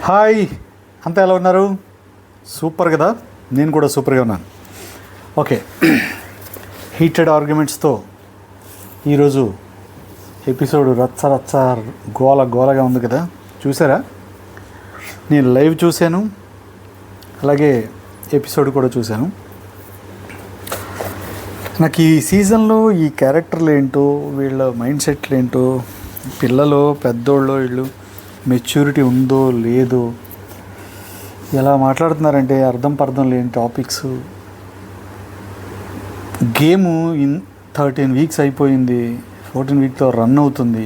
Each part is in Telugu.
హాయ్, అంతా ఎలా ఉన్నారు? సూపర్ కదా. నేను కూడా సూపర్గా ఉన్నాను. ఓకే, హీటెడ్ ఆర్గ్యుమెంట్స్తో ఈరోజు ఎపిసోడ్ రచ్చ గోలగా ఉంది కదా. చూసారా? నేను లైవ్ చూశాను, అలాగే ఎపిసోడ్ కూడా చూశాను. నాకు ఈ సీజన్లో ఈ క్యారెక్టర్లు ఏంటో, వీళ్ళ మైండ్ సెట్లు ఏంటో, పిల్లలు పెద్దోళ్ళు వీళ్ళు మెచ్యూరిటీ ఉందో లేదో, ఎలా మాట్లాడుతున్నారంటే అర్థం లేని టాపిక్స్. గేము 13 వీక్స్ అయిపోయింది, 14 వీక్లో రన్ అవుతుంది.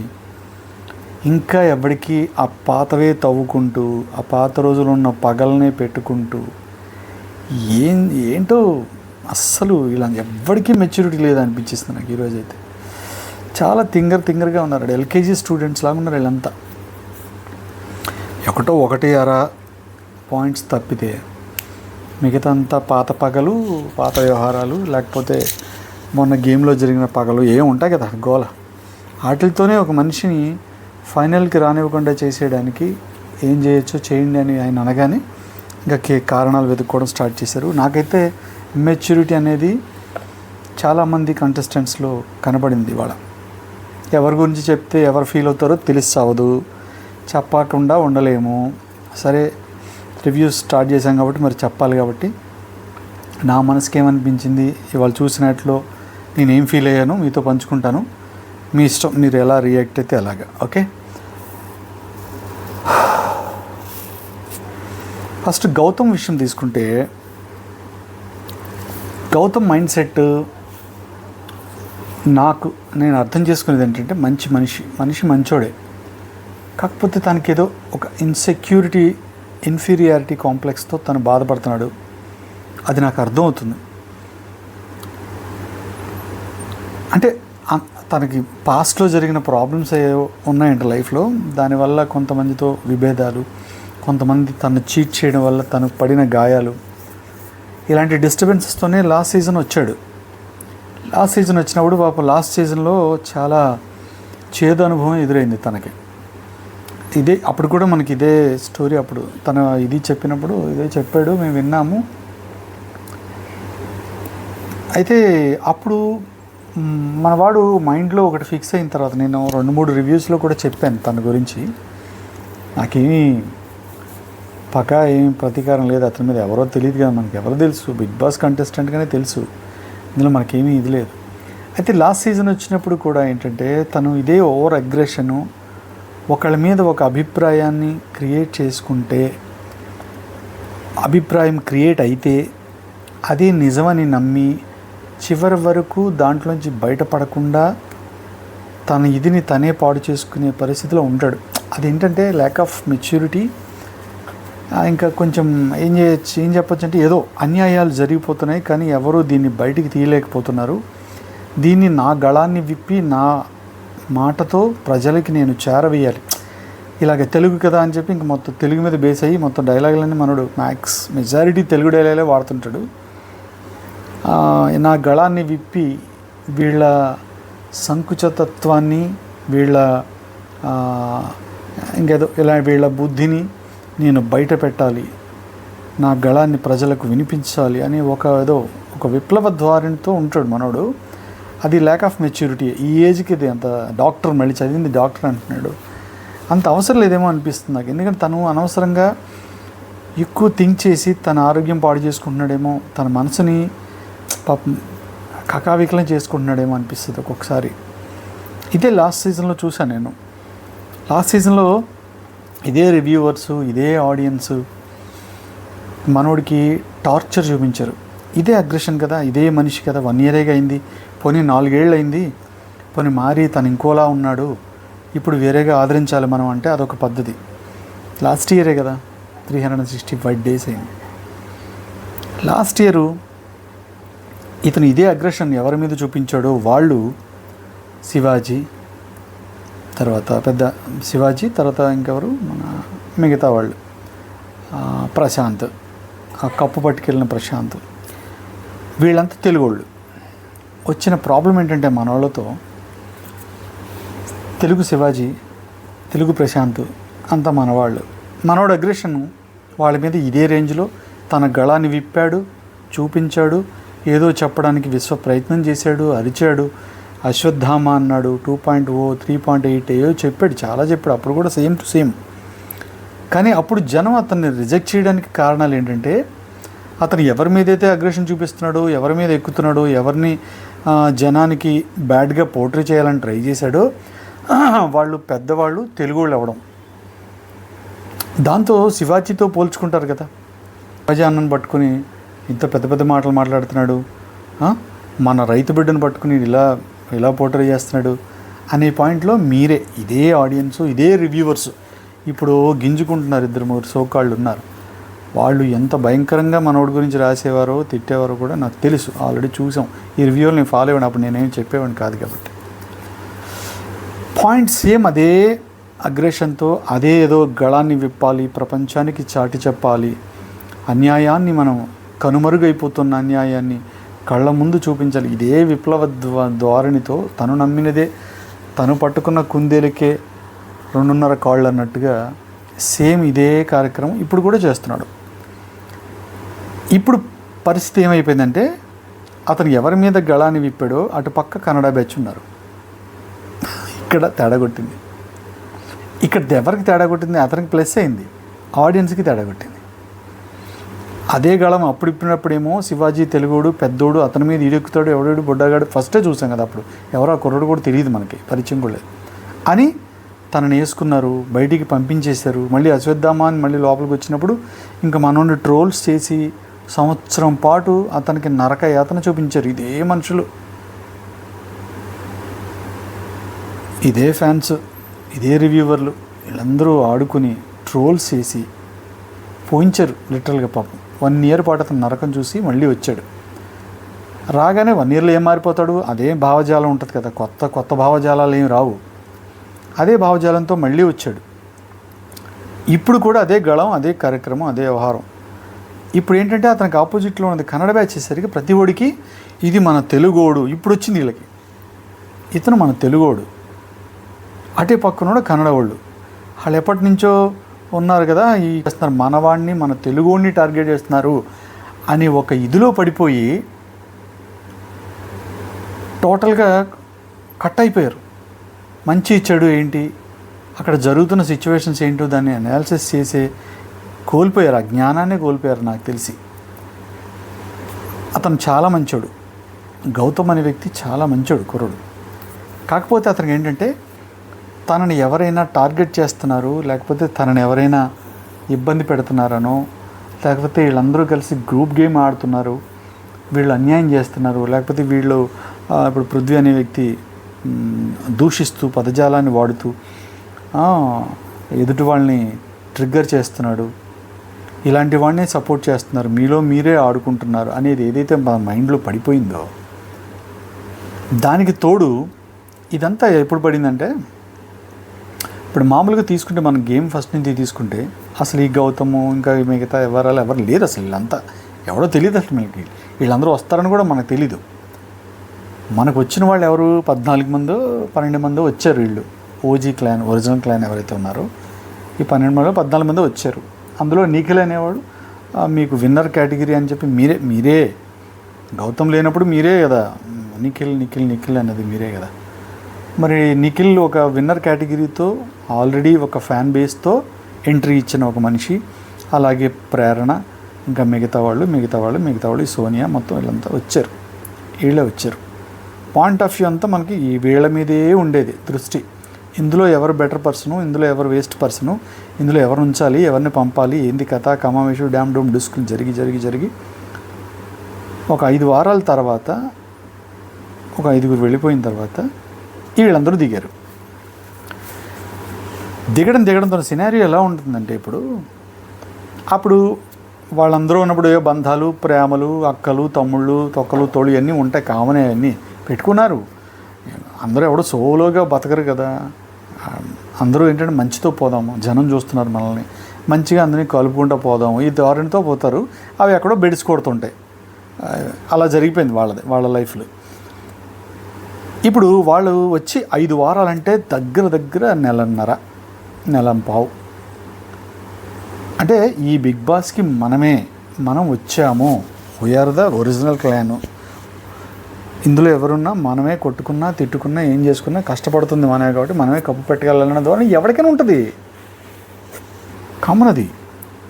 ఇంకా ఎవరికి ఆ పాతవే తవ్వుకుంటూ, ఆ పాత రోజులు ఉన్న పగలనే పెట్టుకుంటూ ఏంటో అస్సలు ఇలా ఎవరికి మెచ్యూరిటీ లేదనిపించేస్తుంది నాకు ఈరోజు అయితే. చాలా తింగర్గా ఉన్నారు, ఎల్కేజీ స్టూడెంట్స్ లాగా ఉన్నారు వీళ్ళంతా. ఒకటి అర పాయింట్స్ తప్పితే మిగతా అంతా పాత పగలు, పాత వ్యవహారాలు, లేకపోతే మొన్న గేమ్లో జరిగిన పగలు ఏం ఉంటాయి కదా గోల. వాటితోనే ఒక మనిషిని ఫైనల్కి రానివ్వకుండా చేసేయడానికి ఏం చేయొచ్చో చేయండి అని ఆయన అనగానే ఇంకా కారణాలు వెతుక్కోవడం స్టార్ట్ చేశారు. నాకైతే మెచ్యూరిటీ అనేది చాలామంది కంటెస్టెంట్స్లో కనబడింది ఇవాళ. ఎవరి గురించి చెప్తే ఎవరు ఫీల్ అవుతారో తెలిసావదు, చెప్పకుండా ఉండలేము. సరే, రివ్యూస్ స్టార్ట్ చేశాం కాబట్టి మరి చెప్పాలి. కాబట్టి నా మనసుకి ఏమనిపించింది ఇవాళ చూసినట్లో నేనేం ఫీల్ అయ్యాను మీతో పంచుకుంటాను. మీ ఇష్టం, మీరు ఎలా రియాక్ట్ అయితే అలాగా. ఓకే, ఫస్ట్ గౌతమ్ విషయం తీసుకుంటే, గౌతమ్ మైండ్ సెట్ నేను అర్థం చేసుకునేది ఏంటంటే, మనిషి మంచోడే, కాకపోతే తనకి ఏదో ఒక ఇన్ఫీరియారిటీ కాంప్లెక్స్తో తను బాధపడుతున్నాడు. అది నాకు అర్థమవుతుంది. అంటే తనకి పాస్ట్లో జరిగిన ప్రాబ్లమ్స్ ఏవో ఉన్నాయంట లైఫ్లో, దానివల్ల కొంతమందితో విభేదాలు, కొంతమంది తను చీట్ చేయడం వల్ల తను పడిన గాయాలు, ఇలాంటి డిస్టర్బెన్సెస్తోనే లాస్ట్ సీజన్ వచ్చాడు. లాస్ట్ సీజన్ వచ్చినప్పుడు పాపం లాస్ట్ సీజన్లో చాలా చేదు అనుభవం ఎదురైంది తనకి. అప్పుడు కూడా మనకి ఇదే స్టోరీ, అప్పుడు తను ఇది చెప్పినప్పుడు ఇదే చెప్పాడు, మేము విన్నాము. అయితే అప్పుడు మనవాడు మైండ్లో ఒకటి ఫిక్స్ అయిన తర్వాత, నేను 2-3 రివ్యూస్లో కూడా చెప్పాను తన గురించి, నాకేమీ ఏం ప్రతీకారం లేదు అతని మీద. ఎవరో తెలియదు కదా మనకి, ఎవరో తెలుసు, బిగ్ బాస్ కంటెస్టెంట్గానే తెలుసు, ఇందులో మనకేమీ ఇది లేదు. అయితే లాస్ట్ సీజన్ వచ్చినప్పుడు కూడా ఏంటంటే తను ఇదే ఓవర్ అగ్రెషను, ఒకళ్ళ మీద ఒక అభిప్రాయాన్ని క్రియేట్ చేసుకుంటే, అభిప్రాయం క్రియేట్ అయితే అదే నిజమని నమ్మి చివరి వరకు దాంట్లోంచి బయటపడకుండా తన ఇదిని తనే పాడు చేసుకునే పరిస్థితిలో ఉంటాడు. అదేంటంటే ల్యాక్ ఆఫ్ మెచ్యూరిటీ. ఇంకా కొంచెం ఏం చెప్పొచ్చు అంటే, ఏదో అన్యాయాలు జరిగిపోతున్నాయి కానీ ఎవరూ దీన్ని బయటికి తీయలేకపోతున్నారు, దీన్ని నా గళాన్ని విప్పి నా మాటతో ప్రజలకి నేను చేరవేయాలి, ఇలాగ తెలుగు కదా అని చెప్పి ఇంక మొత్తం తెలుగు మీద బేస్ అయ్యి మొత్తం డైలాగులన్నీ మనడు మెజారిటీ తెలుగు డైలాగే వాడుతుంటాడు. నా గళాన్ని విప్పి వీళ్ళ సంకుచితత్వాన్ని, వీళ్ళ ఇంకేదో ఇలా వీళ్ళ బుద్ధిని నేను బయట పెట్టాలి, నా గళాన్ని ప్రజలకు వినిపించాలి అని ఒక విప్లవ ధోరణితో ఉంటాడు మనోడు. అది ల్యాక్ ఆఫ్ మెచ్యూరిటీ. ఈ ఏజ్కి ఇది అంత డాక్టర్, మళ్ళీ చదివింది డాక్టర్ అంటున్నాడు, అంత అవసరం లేదేమో అనిపిస్తుంది నాకు. ఎందుకంటే తను అనవసరంగా ఎక్కువ థింక్ చేసి తన ఆరోగ్యం పాడు చేసుకుంటున్నాడేమో, తన మనసుని పాపం కకావికలం చేసుకుంటున్నాడేమో అనిపిస్తుంది ఒక్కొక్కసారి. ఇదే లాస్ట్ సీజన్లో చూశాను నేను. లాస్ట్ సీజన్లో ఇదే రివ్యూవర్సు, ఇదే ఆడియన్స్ మనోడికి టార్చర్ చూపించారు. ఇదే అగ్రెషన్ కదా, ఇదే మనిషి కదా, 1 year అయింది, పోనీ 4 ఏళ్ళు అయింది, పోనీ మారి తను ఇంకోలా ఉన్నాడు, ఇప్పుడు వేరేగా ఆదరించాలి మనం అంటే అదొక పద్ధతి. లాస్ట్ ఇయరే కదా 365 days అయింది. లాస్ట్ ఇయరు ఇతను ఇదే అగ్రెషన్ ఎవరి మీద చూపించాడో వాళ్ళు శివాజీ, తర్వాత ఇంకెవరు మన మిగతా వాళ్ళు, ప్రశాంత్, ఆ కప్పు పట్టుకెళ్ళిన ప్రశాంత్, వీళ్ళంతా తెలుగు వాళ్ళు. వచ్చిన ప్రాబ్లం ఏంటంటే మన వాళ్ళతో తెలుగు శివాజీ, తెలుగు ప్రశాంత్ అంతా మనవాళ్ళు. మనోడు అగ్రెషన్ వాళ్ళ మీద ఇదే రేంజ్లో తన గళాన్ని విప్పాడు, చూపించాడు, ఏదో చెప్పడానికి విశ్వ ప్రయత్నం చేశాడు, అరిచాడు, అశ్వత్థామ అన్నాడు, 2.0 3.8 ఏదో చెప్పాడు, చాలా చెప్పాడు. అప్పుడు కూడా సేమ్ టు సేమ్. కానీ అప్పుడు జనం అతన్ని రిజెక్ట్ చేయడానికి కారణాలు ఏంటంటే, అతను ఎవరి మీదైతే అగ్రెషన్ చూపిస్తున్నాడో, ఎవరి మీద ఎక్కుతున్నాడో, ఎవరిని జనానికి బ్యాడ్గా పోర్ట్రే చేయాలని ట్రై చేశాడో వాళ్ళు పెద్దవాళ్ళు తెలుగు వాళ్ళు అవ్వడం. దాంతో శివాజీతో పోల్చుకుంటారు కదా, శివాజీ అన్నను పట్టుకుని ఇంత పెద్ద పెద్ద మాటలు మాట్లాడుతున్నాడు, మన రైతు బిడ్డను పట్టుకుని ఇలా పోర్ట్రే చేస్తున్నాడు అనే పాయింట్లో మీరే, ఇదే ఆడియన్స్, ఇదే రివ్యూవర్స్ ఇప్పుడు గింజుకుంటున్నారు. 2-3 సోకాళ్ళు ఉన్నారు. వాళ్ళు ఎంత భయంకరంగా మనోడి గురించి రాసేవారో తిట్టేవారో కూడా నాకు తెలుసు, ఆల్రెడీ చూసాం. ఈ రివ్యూలు నేను ఫాలో అయ్యాను, అప్పుడు నేనేం చెప్పేవాడిని కాదు కాబట్టి. పాయింట్ సేమ్ అదే అగ్రెషన్తో, అదే ఏదో గళాన్ని విప్పాలి, ప్రపంచానికి చాటి చెప్పాలి, అన్యాయాన్ని మనం కనుమరుగైపోతున్న అన్యాయాన్ని కళ్ళ ముందు చూపించాలి. ఇదే విప్లవ ధోరణితో తను నమ్మినదే, తను పట్టుకున్న కుందేలకే 2.5 కాళ్ళు అన్నట్టుగా సేమ్ ఇదే కార్యక్రమం ఇప్పుడు కూడా చేస్తున్నాడు. ఇప్పుడు పరిస్థితి ఏమైపోయిందంటే, అతను ఎవరి మీద గళాన్ని విప్పాడో అటు పక్క కన్నడ బ్యాచ్ ఉన్నారు. ఇక్కడ తేడా కొట్టింది. ఇక్కడ ఎవరికి తేడా కొట్టింది? అతనికి ప్లస్ అయింది, ఆడియన్స్కి తేడా కొట్టింది. అదే గళం అప్పుడు ఇప్పినప్పుడేమో శివాజీ తెలుగోడు, పెద్దోడు, అతని మీద ఈడెక్కుతాడు, ఎవడోడు బొడ్డగాడు ఫస్టే చూసాం కదా. అప్పుడు ఎవరో ఆ కుర్రోడు కూడా తెలియదు, మనకి పరిచయం కూడా లేదు అని తనని వేసుకున్నారు, బయటికి పంపించేశారు. మళ్ళీ అశ్వత్థామ అని మళ్ళీ లోపలికి వచ్చినప్పుడు ఇంకా మనోని ట్రోల్స్ చేసి సంవత్సరం పాటు అతనికి నరక యాతన చూపించారు. ఇదే మనుషులు, ఇదే ఫ్యాన్స్, ఇదే రివ్యూవర్లు, వీళ్ళందరూ ఆడుకుని ట్రోల్స్ చేసి పోయించారు లిటరల్గా. పాపం 1 year పాటు అతను నరకం చూసి మళ్ళీ వచ్చాడు. రాగానే 1 yearలో ఏం మారిపోతాడు? అదే భావజాలం ఉంటుంది కదా, కొత్త భావజాలాలు ఏం రావు. అదే భావజాలంతో మళ్ళీ వచ్చాడు. ఇప్పుడు కూడా అదే గళం, అదే కార్యక్రమం, అదే వ్యవహారం. ఇప్పుడు ఏంటంటే అతనికి ఆపోజిట్లో ఉన్నది కన్నడ బ్యాచ్ చేసరికి ప్రతి ఒడికి ఇది మన తెలుగోడు. ఇప్పుడు వచ్చింది వీళ్ళకి, ఇతను మన తెలుగోడు, అటే పక్కనోడు కన్నడ వాళ్ళు. వాళ్ళు ఎప్పటి నుంచో ఉన్నారు కదా, ఈ చేస్తున్నారు మనవాడిని, మన తెలుగోడిని టార్గెట్ చేస్తున్నారు అని ఒక ఇదిలో పడిపోయి టోటల్గా కట్ అయిపోయారు. మంచి చెడు ఏంటి, అక్కడ జరుగుతున్న సిచ్యువేషన్స్ ఏంటో దాన్ని అనాలిసిస్ చేసే కోల్పోయారు, ఆ జ్ఞానాన్ని కోల్పోయారు. నాకు తెలిసి అతను చాలా మంచోడు, గౌతమ్ అనే వ్యక్తి చాలా మంచోడు కుర్రోడు. కాకపోతే అతనికి ఏంటంటే తనని ఎవరైనా టార్గెట్ చేస్తున్నారు, లేకపోతే తనని ఎవరైనా ఇబ్బంది పెడుతున్నారనో, లేకపోతే వీళ్ళందరూ కలిసి గ్రూప్ గేమ్ ఆడుతున్నారు, వీళ్ళు అన్యాయం చేస్తున్నారు, లేకపోతే వీళ్ళు ఇప్పుడు పృథ్వీ అనే వ్యక్తి దూషిస్తూ పదజాలాన్ని వాడుతూ ఎదుటి వాళ్ళని ట్రిగ్గర్ చేస్తున్నాడు, ఇలాంటి వాడిని సపోర్ట్ చేస్తున్నారు, మీలో మీరే ఆడుకుంటున్నారు అనేది ఏదైతే మన మైండ్లో పడిపోయిందో, దానికి తోడు ఇదంతా ఎప్పుడు పడిందంటే, ఇప్పుడు మామూలుగా తీసుకుంటే మనం గేమ్ ఫస్ట్ నుంచి తీసుకుంటే అసలు ఈ గౌతము ఇంకా మిగతా ఎవరు లేరు అసలు. వీళ్ళంతా ఎవరో తెలియదు అసలు. మనకి వీళ్ళందరూ వస్తారని కూడా మనకు తెలీదు. మనకు వచ్చిన వాళ్ళు ఎవరు 14 మందో 12 మందో వచ్చారు. వీళ్ళు ఓజీ క్లాన్, ఒరిజినల్ క్లాన్ ఎవరైతే ఉన్నారో ఈ 12 మందిలో 14 మందో వచ్చారు. అందులో నిఖిల్ అనేవాడు మీకు విన్నర్ కేటగిరీ అని చెప్పి మీరే గౌతమ్ లేనప్పుడు మీరే కదా నిఖిల్ అన్నది మీరే కదా. మరి నిఖిల్ ఒక విన్నర్ కేటగిరీతో ఆల్రెడీ ఒక ఫ్యాన్ బేస్తో ఎంట్రీ ఇచ్చిన ఒక మనిషి, అలాగే ప్రేరణ, ఇంకా మిగతా వాళ్ళు సోనియా, మొత్తం వీళ్ళంతా వచ్చారు. వీళ్ళే వచ్చారు. పాయింట్ ఆఫ్ వ్యూ అంతా మనకి ఈ వీళ్ళ మీదే ఉండేది దృష్టి. ఇందులో ఎవరు బెటర్ పర్సను, ఇందులో ఎవరు వేస్ట్ పర్సను, ఇందులో ఎవరు ఉంచాలి, ఎవరిని పంపాలి, ఏంది కథ, కమావేశు డ్యామ్ డూమ్ డిస్కులు జరిగి ఒక 5 వారాల తర్వాత, ఒక 5గురు వెళ్ళిపోయిన తర్వాత వీళ్ళందరూ దిగారు. దిగడంతో సినారియో ఎలా ఉంటుందంటే, అప్పుడు వాళ్ళందరూ ఉన్నప్పుడు ఏ బంధాలు, ప్రేమలు, అక్కలు, తమ్ముళ్ళు, తొక్కలు, తోళ్ళు ఇవన్నీ ఉంటాయి, కామనే అన్నీ పెట్టుకున్నారు. అందరూ ఎవడో సోలోగా బతకరు కదా. అందరూ ఏంటంటే మంచితో పోదాము, జనం చూస్తున్నారు మనల్ని, మంచిగా అందరినీ కలుపుకుంటూ పోదాము, ఈ ధోరణితో పోతారు. అవి ఎక్కడో బెడిసి కొడుతుంటాయి. అలా జరిగిపోయింది వాళ్ళ లైఫ్లో. ఇప్పుడు వాళ్ళు వచ్చి 5 వారాలంటే దగ్గర 1.5 నెల, 1.5 అంటే ఈ బిగ్ బాస్కి మనం వచ్చాము, వీఆర్ ద ఒరిజినల్ క్లాను. ఇందులో ఎవరున్నా మనమే కొట్టుకున్నా తిట్టుకున్నా ఏం చేసుకున్నా కష్టపడుతుంది మనమే, కాబట్టి మనమే కప్పు పెట్టగలన్న ద్వారా ఎవరికైనా ఉంటుంది. కామన్ అది.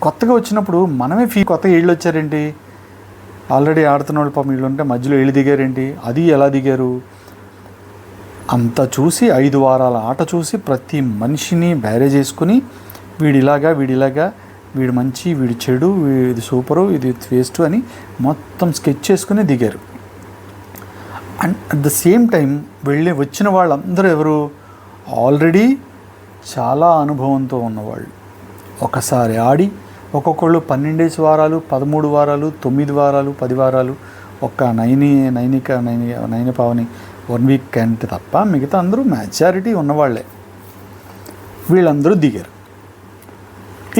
కొత్తగా వచ్చినప్పుడు మనమే కొత్తగా వీళ్ళు వచ్చారేంటి, ఆల్రెడీ ఆడుతున్న వాళ్ళు పాపం వీళ్ళు ఉంటే మధ్యలో వీళ్ళు దిగారేంటి, అది ఎలా దిగారు అంత చూసి 5 వారాల ఆట చూసి ప్రతి మనిషిని బ్యారేజ్ చేసుకుని వీడిలాగా వీడు మంచి వీడు చెడు, ఇది సూపరు ఇది వేస్ట్ అని మొత్తం స్కెచ్ చేసుకుని దిగారు. And at the same time వచ్చిన వాళ్ళందరూ ఎవరు, ఆల్రెడీ చాలా అనుభవంతో ఉన్నవాళ్ళు. ఒకసారి ఆడి ఒక్కొక్కళ్ళు 12 వారాలు 13 వారాలు 9 వారాలు 10 వారాలు ఒక్క నైని పావని 1 వీక్ అంటే తప్ప మిగతా అందరూ మెజారిటీ ఉన్నవాళ్లే. వీళ్ళందరూ దిగారు.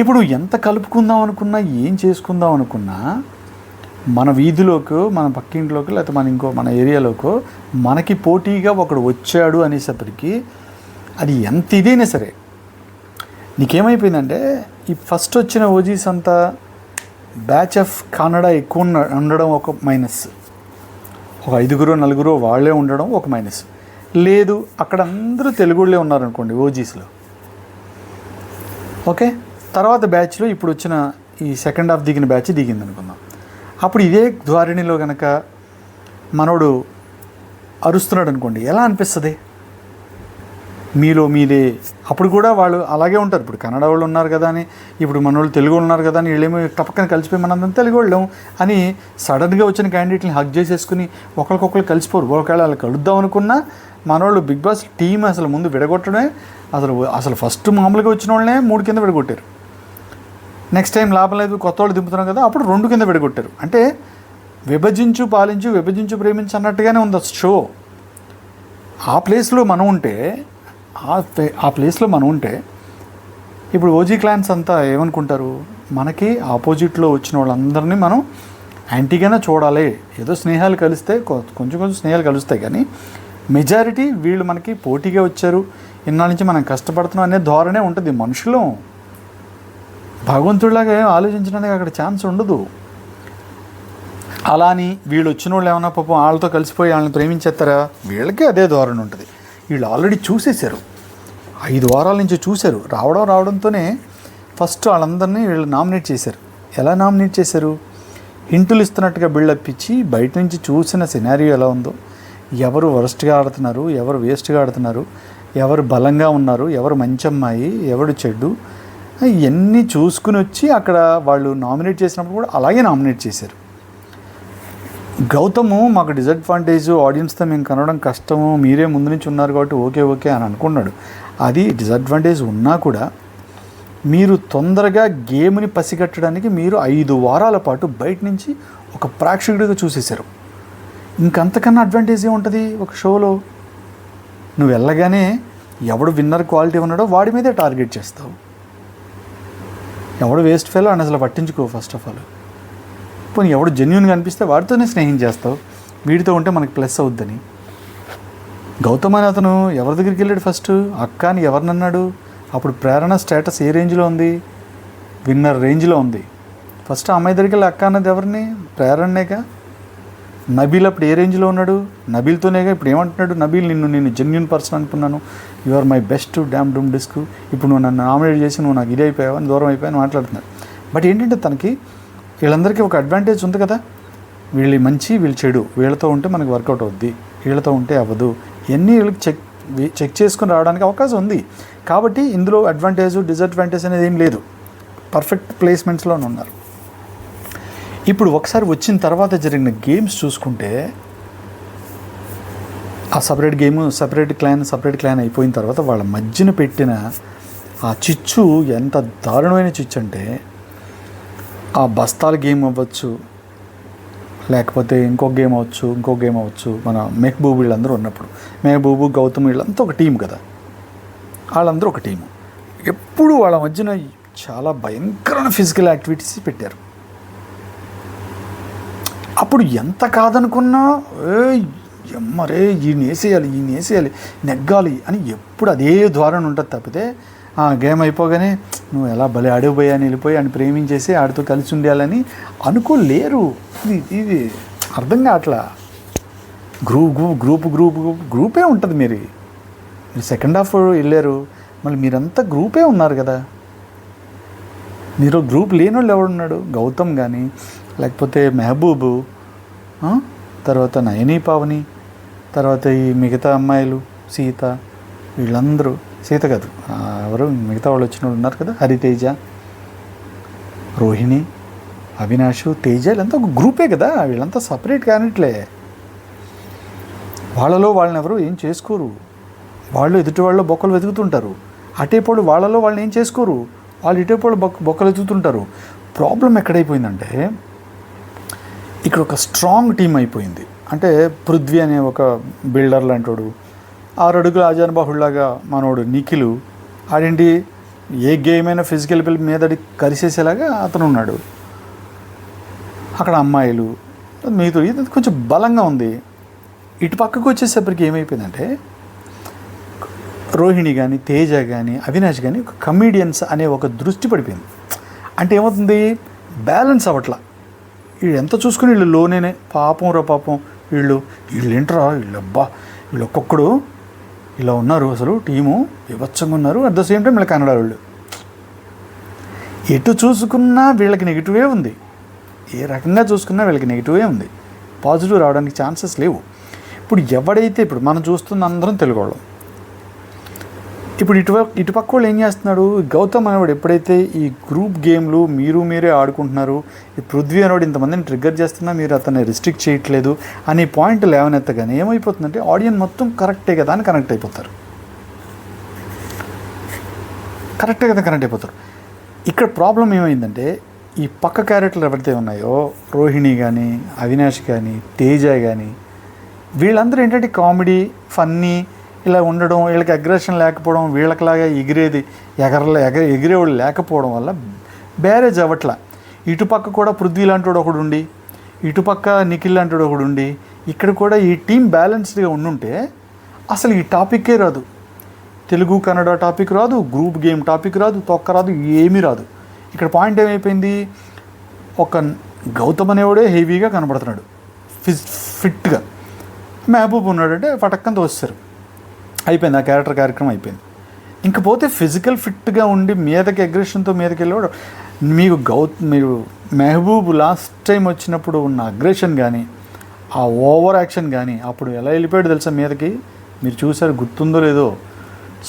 ఇప్పుడు ఎంత కలుపుకుందాం అనుకున్నా, ఏం చేసుకుందాం అనుకున్నా, మన వీధిలోకో మన పక్కింట్లోకి లేకపోతే మన ఏరియాలోకో మనకి పోటీగా ఒకడు వచ్చాడు అనేసరికి అది ఎంత ఇదైనా సరే నీకేమైపోయిందంటే, ఈ ఫస్ట్ వచ్చిన ఓజీస్ అంతా బ్యాచ్ ఆఫ్ కన్నడ ఎక్కువ ఉండడం ఒక మైనస్, ఒక 5-4 వాళ్ళే ఉండడం ఒక మైనస్. లేదు అక్కడ అందరూ తెలుగుళ్ళే ఉన్నారనుకోండి ఓజీస్లో, ఓకే. తర్వాత బ్యాచ్లో ఇప్పుడు వచ్చిన ఈ సెకండ్ హాఫ్ దిగిన బ్యాచ్ దిగింది అనుకుందాం. అప్పుడు ఇదే ధోరణిలో కనుక మనోడు అరుస్తున్నాడు అనుకోండి, ఎలా అనిపిస్తుంది మీదే. అప్పుడు కూడా వాళ్ళు అలాగే ఉంటారు. ఇప్పుడు కన్నడ వాళ్ళు ఉన్నారు కదా అని, ఇప్పుడు మన వాళ్ళు తెలుగు ఉన్నారు కదా అని వీళ్ళేమో టపక్కన కలిసిపోయి మనందరం తెలుగు వాళ్ళం అని సడన్గా వచ్చిన క్యాండిడేట్ని హక్ చేసేసుకుని ఒకరికొకరు కలిసిపోరు. ఒకవేళ వాళ్ళు కలుద్దాం అనుకున్నా మనోళ్ళు బిగ్ బాస్ టీం అసలు ముందు విడగొట్టడమే, అసలు ఫస్ట్ మామూలుగా వచ్చిన వాళ్ళనే 3 కింద విడగొట్టారు. నెక్స్ట్ టైం లాభం లేదు కొత్త వాళ్ళు దింపుతున్నాం కదా, అప్పుడు 2 కింద విడగొట్టారు. అంటే విభజించు పాలించు విభజించు ప్రేమించు అన్నట్టుగానే ఉంది షో. ఆ ప్లేస్లో మనం ఉంటే ఇప్పుడు ఓజీ క్లాన్స్ అంతా ఏమనుకుంటారు, మనకి ఆపోజిట్లో వచ్చిన వాళ్ళందరినీ మనం యాంటీగానే చూడాలి. ఏదో స్నేహాలు కలిస్తే కొంచెం స్నేహాలు కలుస్తాయి, కానీ మెజారిటీ వీళ్ళు మనకి పోటీగా వచ్చారు, ఇన్నాళ్ళ నుంచి మనం కష్టపడుతున్నాం అనే ధోరణే ఉంటుంది మనుషులు. భగవంతుడిలాగా ఏం ఆలోచించడానికి అక్కడ ఛాన్స్ ఉండదు. అలా అని వీళ్ళు వచ్చిన వాళ్ళు ఏమన్నా పాపం వాళ్ళతో కలిసిపోయి వాళ్ళని ప్రేమించేస్తారా, వీళ్ళకి అదే ధోరణి ఉంటుంది. వీళ్ళు ఆల్రెడీ చూసేశారు, 5 వారాల నుంచి చూశారు. రావడంతోనే ఫస్ట్ వాళ్ళందరినీ వీళ్ళు నామినేట్ చేశారు. ఎలా నామినేట్ చేశారు, హింటులు ఇస్తున్నట్టుగా బిల్డప్ ఇచ్చి బయట నుంచి చూసిన సినారియో ఎలా ఉందో, ఎవరు వరస్ట్గా ఆడుతున్నారు, ఎవరు వేస్ట్గా ఆడుతున్నారు, ఎవరు బలంగా ఉన్నారు, ఎవరు మంచి అమ్మాయి, ఎవరు చెడ్డు, ఇవన్నీ చూసుకుని వచ్చి అక్కడ వాళ్ళు నామినేట్ చేసినప్పుడు కూడా అలాగే నామినేట్ చేశారు. గౌతము మాకు డిసడ్వాంటేజ్, ఆడియన్స్తో మేము కనడం కష్టము, మీరే ముందు నుంచి ఉన్నారు కాబట్టి ఓకే అని అనుకున్నాడు. అది డిసడ్వాంటేజ్ ఉన్నా కూడా మీరు తొందరగా గేమ్ని పసిగట్టడానికి మీరు 5 వారాల పాటు బయట నుంచి ఒక ప్రేక్షకుడిగా చూసేశారు. ఇంకంతకన్నా అడ్వాంటేజ్ ఏముంటుంది ఒక షోలో? నువ్వు వెళ్ళగానే ఎవడు విన్నర్ క్వాలిటీ ఉన్నాడో వాడి మీదే టార్గెట్ చేస్తావు. ఎవడు వేస్ట్ ఫెలో అని అసలు పట్టించుకో ఫస్ట్ ఆఫ్ ఆల్. పోనీ ఎవడు జెన్యూన్గా అనిపిస్తే వాడితోనే స్నేహం చేస్తావు, వీడితో ఉంటే మనకి ప్లస్ అవుద్దని. గౌతమ్ అని అతను ఎవరి దగ్గరికి వెళ్ళాడు ఫస్ట్, అక్క అని ఎవరినన్నాడు? అప్పుడు ప్రేరణ స్టేటస్ ఏ రేంజ్లో ఉంది, విన్నర్ రేంజ్లో ఉంది. ఫస్ట్ ఆ అమ్మాయి దగ్గరికి వెళ్ళి అక్క అన్నది ఎవరిని, ప్రేరణనేగా. నబీల్ అప్పుడు ఏ రేంజ్లో ఉన్నాడు, నబీల్తోనేగా. ఇప్పుడు ఏమంటున్నాడు నబీల్, నేను జెన్యూన్ పర్సన్ అనుకున్నాను, you are my best damn doom disk, ఇప్పుడు నువ్వు నన్ను నామినేట్ చేసి నువ్వు నాకు ఇది అయిపోయావు అని దూరం అయిపోయావని మాట్లాడుతున్నాడు. బట్ ఏంటంటే తనకి వీళ్ళందరికీ ఒక అడ్వాంటేజ్ ఉంది కదా, వీళ్ళు మంచి వీళ్ళు చెడు, వీళ్ళతో ఉంటే మనకి వర్కౌట్ అవుద్ది, వీళ్ళతో ఉంటే అవ్వదు, ఇవన్నీ వీళ్ళకి చెక్ చేసుకుని రావడానికి అవకాశం ఉంది. కాబట్టి ఇందులో అడ్వాంటేజ్ డిసడ్వాంటేజ్ అనేది ఏం లేదు, పర్ఫెక్ట్ ప్లేస్మెంట్స్లోనే ఉన్నారు. ఇప్పుడు ఒకసారి వచ్చిన తర్వాత జరిగిన గేమ్స్ చూసుకుంటే, ఆ సపరేట్ గేమ్ సపరేట్ క్లాన్ అయిపోయిన తర్వాత వాళ్ళ మధ్యన పెట్టిన ఆ చిచ్చు ఎంత దారుణమైన చిచ్చు అంటే, ఆ బస్తాల గేమ్ అవ్వచ్చు, లేకపోతే ఇంకో గేమ్ అవ్వచ్చు, మన మెహబూబ్ వీళ్ళందరూ ఉన్నప్పుడు, మెహబూబు గౌతమ్ వీళ్ళంతా ఒక టీం కదా, వాళ్ళందరూ ఒక టీము. ఎప్పుడు వాళ్ళ మధ్యన చాలా భయంకరమైన ఫిజికల్ యాక్టివిటీస్ పెట్టారు. అప్పుడు ఎంత కాదనుకున్నా ఎమ్మరే ఈయన వేసేయాలి నెగ్గాలి అని ఎప్పుడు అదే ద్వారానే ఉంటుంది తప్పితే ఆ గేమ్ అయిపోగానే నువ్వు ఎలా భలే ఆడిపోయా అని వెళ్ళిపోయి అని ప్రేమించేసి ఆడితో కలిసి ఉండాలని అనుకోలేరు. ఇది అర్థం కావట్లా. గ్రూపే ఉంటుంది. మీరు సెకండ్ హాఫ్ వెళ్ళారు, మళ్ళీ మీరంతా గ్రూపే ఉన్నారు కదా. మీరు గ్రూప్ లేని వాళ్ళు ఎవడున్నాడు? గౌతమ్ కానీ, లేకపోతే మెహబూబు, తర్వాత నయని పావని, తర్వాత ఈ మిగతా అమ్మాయిలు, సీత, వీళ్ళందరూ, సీత కాదు ఎవరు మిగతా వాళ్ళు వచ్చిన వాళ్ళు ఉన్నారు కదా, హరితేజ, రోహిణి, అవినాష్, తేజ, వీళ్ళంతా ఒక గ్రూపే కదా. వీళ్ళంతా సపరేట్ కానిట్లే. వాళ్ళలో వాళ్ళని ఎవరు ఏం చేసుకోరు. వాళ్ళు ఎదుటి వాళ్ళు బొక్కలు వెతుకుతుంటారు. అటేపోళ్ళు వాళ్ళలో వాళ్ళని ఏం చేసుకోరు. వాళ్ళు ఇటేపోళ్ళు బొక్కలు వెతుకుతుంటారు. ప్రాబ్లం ఎక్కడైపోయిందంటే ఇక్కడ ఒక స్ట్రాంగ్ టీం అయిపోయింది. అంటే పృథ్వీ అనే ఒక బిల్డర్ లాంటోడు, 6 అడుగుల ఆజానుబాహుళ్లాగా మనోడు నిఖిలు, ఆడేంటి ఏ గేమ్ అయినా ఫిజికల్ పిల్లల మీద కలిసేసేలాగా అతను ఉన్నాడు. అక్కడ అమ్మాయిలు మీతో ఇది కొంచెం బలంగా ఉంది. ఇటు పక్కకు వచ్చేసరికి ఏమైపోయిందంటే రోహిణి కానీ, తేజ కానీ, అవినాష్ కానీ ఒక కమీడియన్స్ అనే ఒక దృష్టి పడిపోయింది. అంటే ఏమవుతుంది, బ్యాలెన్స్ అవ్వట్లా. వీళ్ళు ఎంత చూసుకుని వీళ్ళు లోనే పాపం వీళ్ళు ఏంటరా వీళ్ళబ్బా వీళ్ళు ఒక్కొక్కడు ఇలా ఉన్నారు, అసలు టీము వివత్సంగా ఉన్నారు. అట్ ద సేమ్ టైం వీళ్ళు కన్నడ వాళ్ళు. ఎటు చూసుకున్నా వీళ్ళకి నెగిటివే ఉంది. ఏ రకంగా చూసుకున్నా వీళ్ళకి నెగిటివే ఉంది. పాజిటివ్ రావడానికి ఛాన్సెస్ లేవు. ఇప్పుడు ఎవడైతే ఇప్పుడు మనం చూస్తున్న అందరం తెలుగు వాళ్ళం. ఇప్పుడు ఇటుపక్క వాళ్ళు ఏం చేస్తున్నాడు, గౌతమ్ అనేవాడు ఎప్పుడైతే ఈ గ్రూప్ గేమ్లు మీరే ఆడుకుంటున్నారు, ఈ పృథ్వీ అనేవాడు ఇంతమందిని ట్రిగ్గర్ చేస్తున్నా మీరు అతన్ని రిస్ట్రిక్ట్ చేయట్లేదు అనే పాయింట్ లేవనెత్తగానే ఏమైపోతుందంటే ఆడియన్స్ మొత్తం కరెక్టే కదా అని కనెక్ట్ అయిపోతారు. ఇక్కడ ప్రాబ్లం ఏమైందంటే ఈ పక్క క్యారెక్టర్లు ఎవరైతే ఉన్నాయో రోహిణి కానీ, అవినాష్ కానీ, తేజ కానీ, వీళ్ళందరూ ఏంటంటే కామెడీ, ఫన్నీ ఇలా ఉండడం, వీళ్ళకి అగ్రెషన్ లేకపోవడం, వీళ్ళకిలాగా ఎగిరేవాళ్ళు లేకపోవడం వల్ల బ్యారేజ్ అవ్వట్లా. ఇటుపక్క కూడా పృథ్వీ లాంటి ఒకడు ఉండి, ఇటుపక్క నిఖిల్ లాంటి ఒకడు ఉండి, ఇక్కడ కూడా ఈ టీం బ్యాలెన్స్డ్గా ఉండుంటే అసలు ఈ టాపిక్కే రాదు. తెలుగు కన్నడ టాపిక్ రాదు, గ్రూప్ గేమ్ టాపిక్ రాదు, తొక్క రాదు, ఏమీ రాదు. ఇక్కడ పాయింట్ ఏమైపోయింది, ఒక గౌతమ్ అనేవాడే హెవీగా కనబడుతున్నాడు, ఫిట్గా. మెహబూబ్ ఉన్నాడంటే పటక్కంతో వస్తారు, అయిపోయింది. ఆ కార్యక్రమం అయిపోయింది. ఇంకపోతే ఫిజికల్ ఫిట్గా ఉండి మీదకి అగ్రెషన్తో మీదకి వెళ్ళేవాడు. మీరు మెహబూబ్ లాస్ట్ టైం వచ్చినప్పుడు ఉన్న అగ్రెషన్ కానీ, ఆ ఓవర్ యాక్షన్ కానీ, అప్పుడు ఎలా వెళ్ళిపోయాడు తెలుసా మీదకి, మీరు చూసారు, గుర్తుందో లేదో.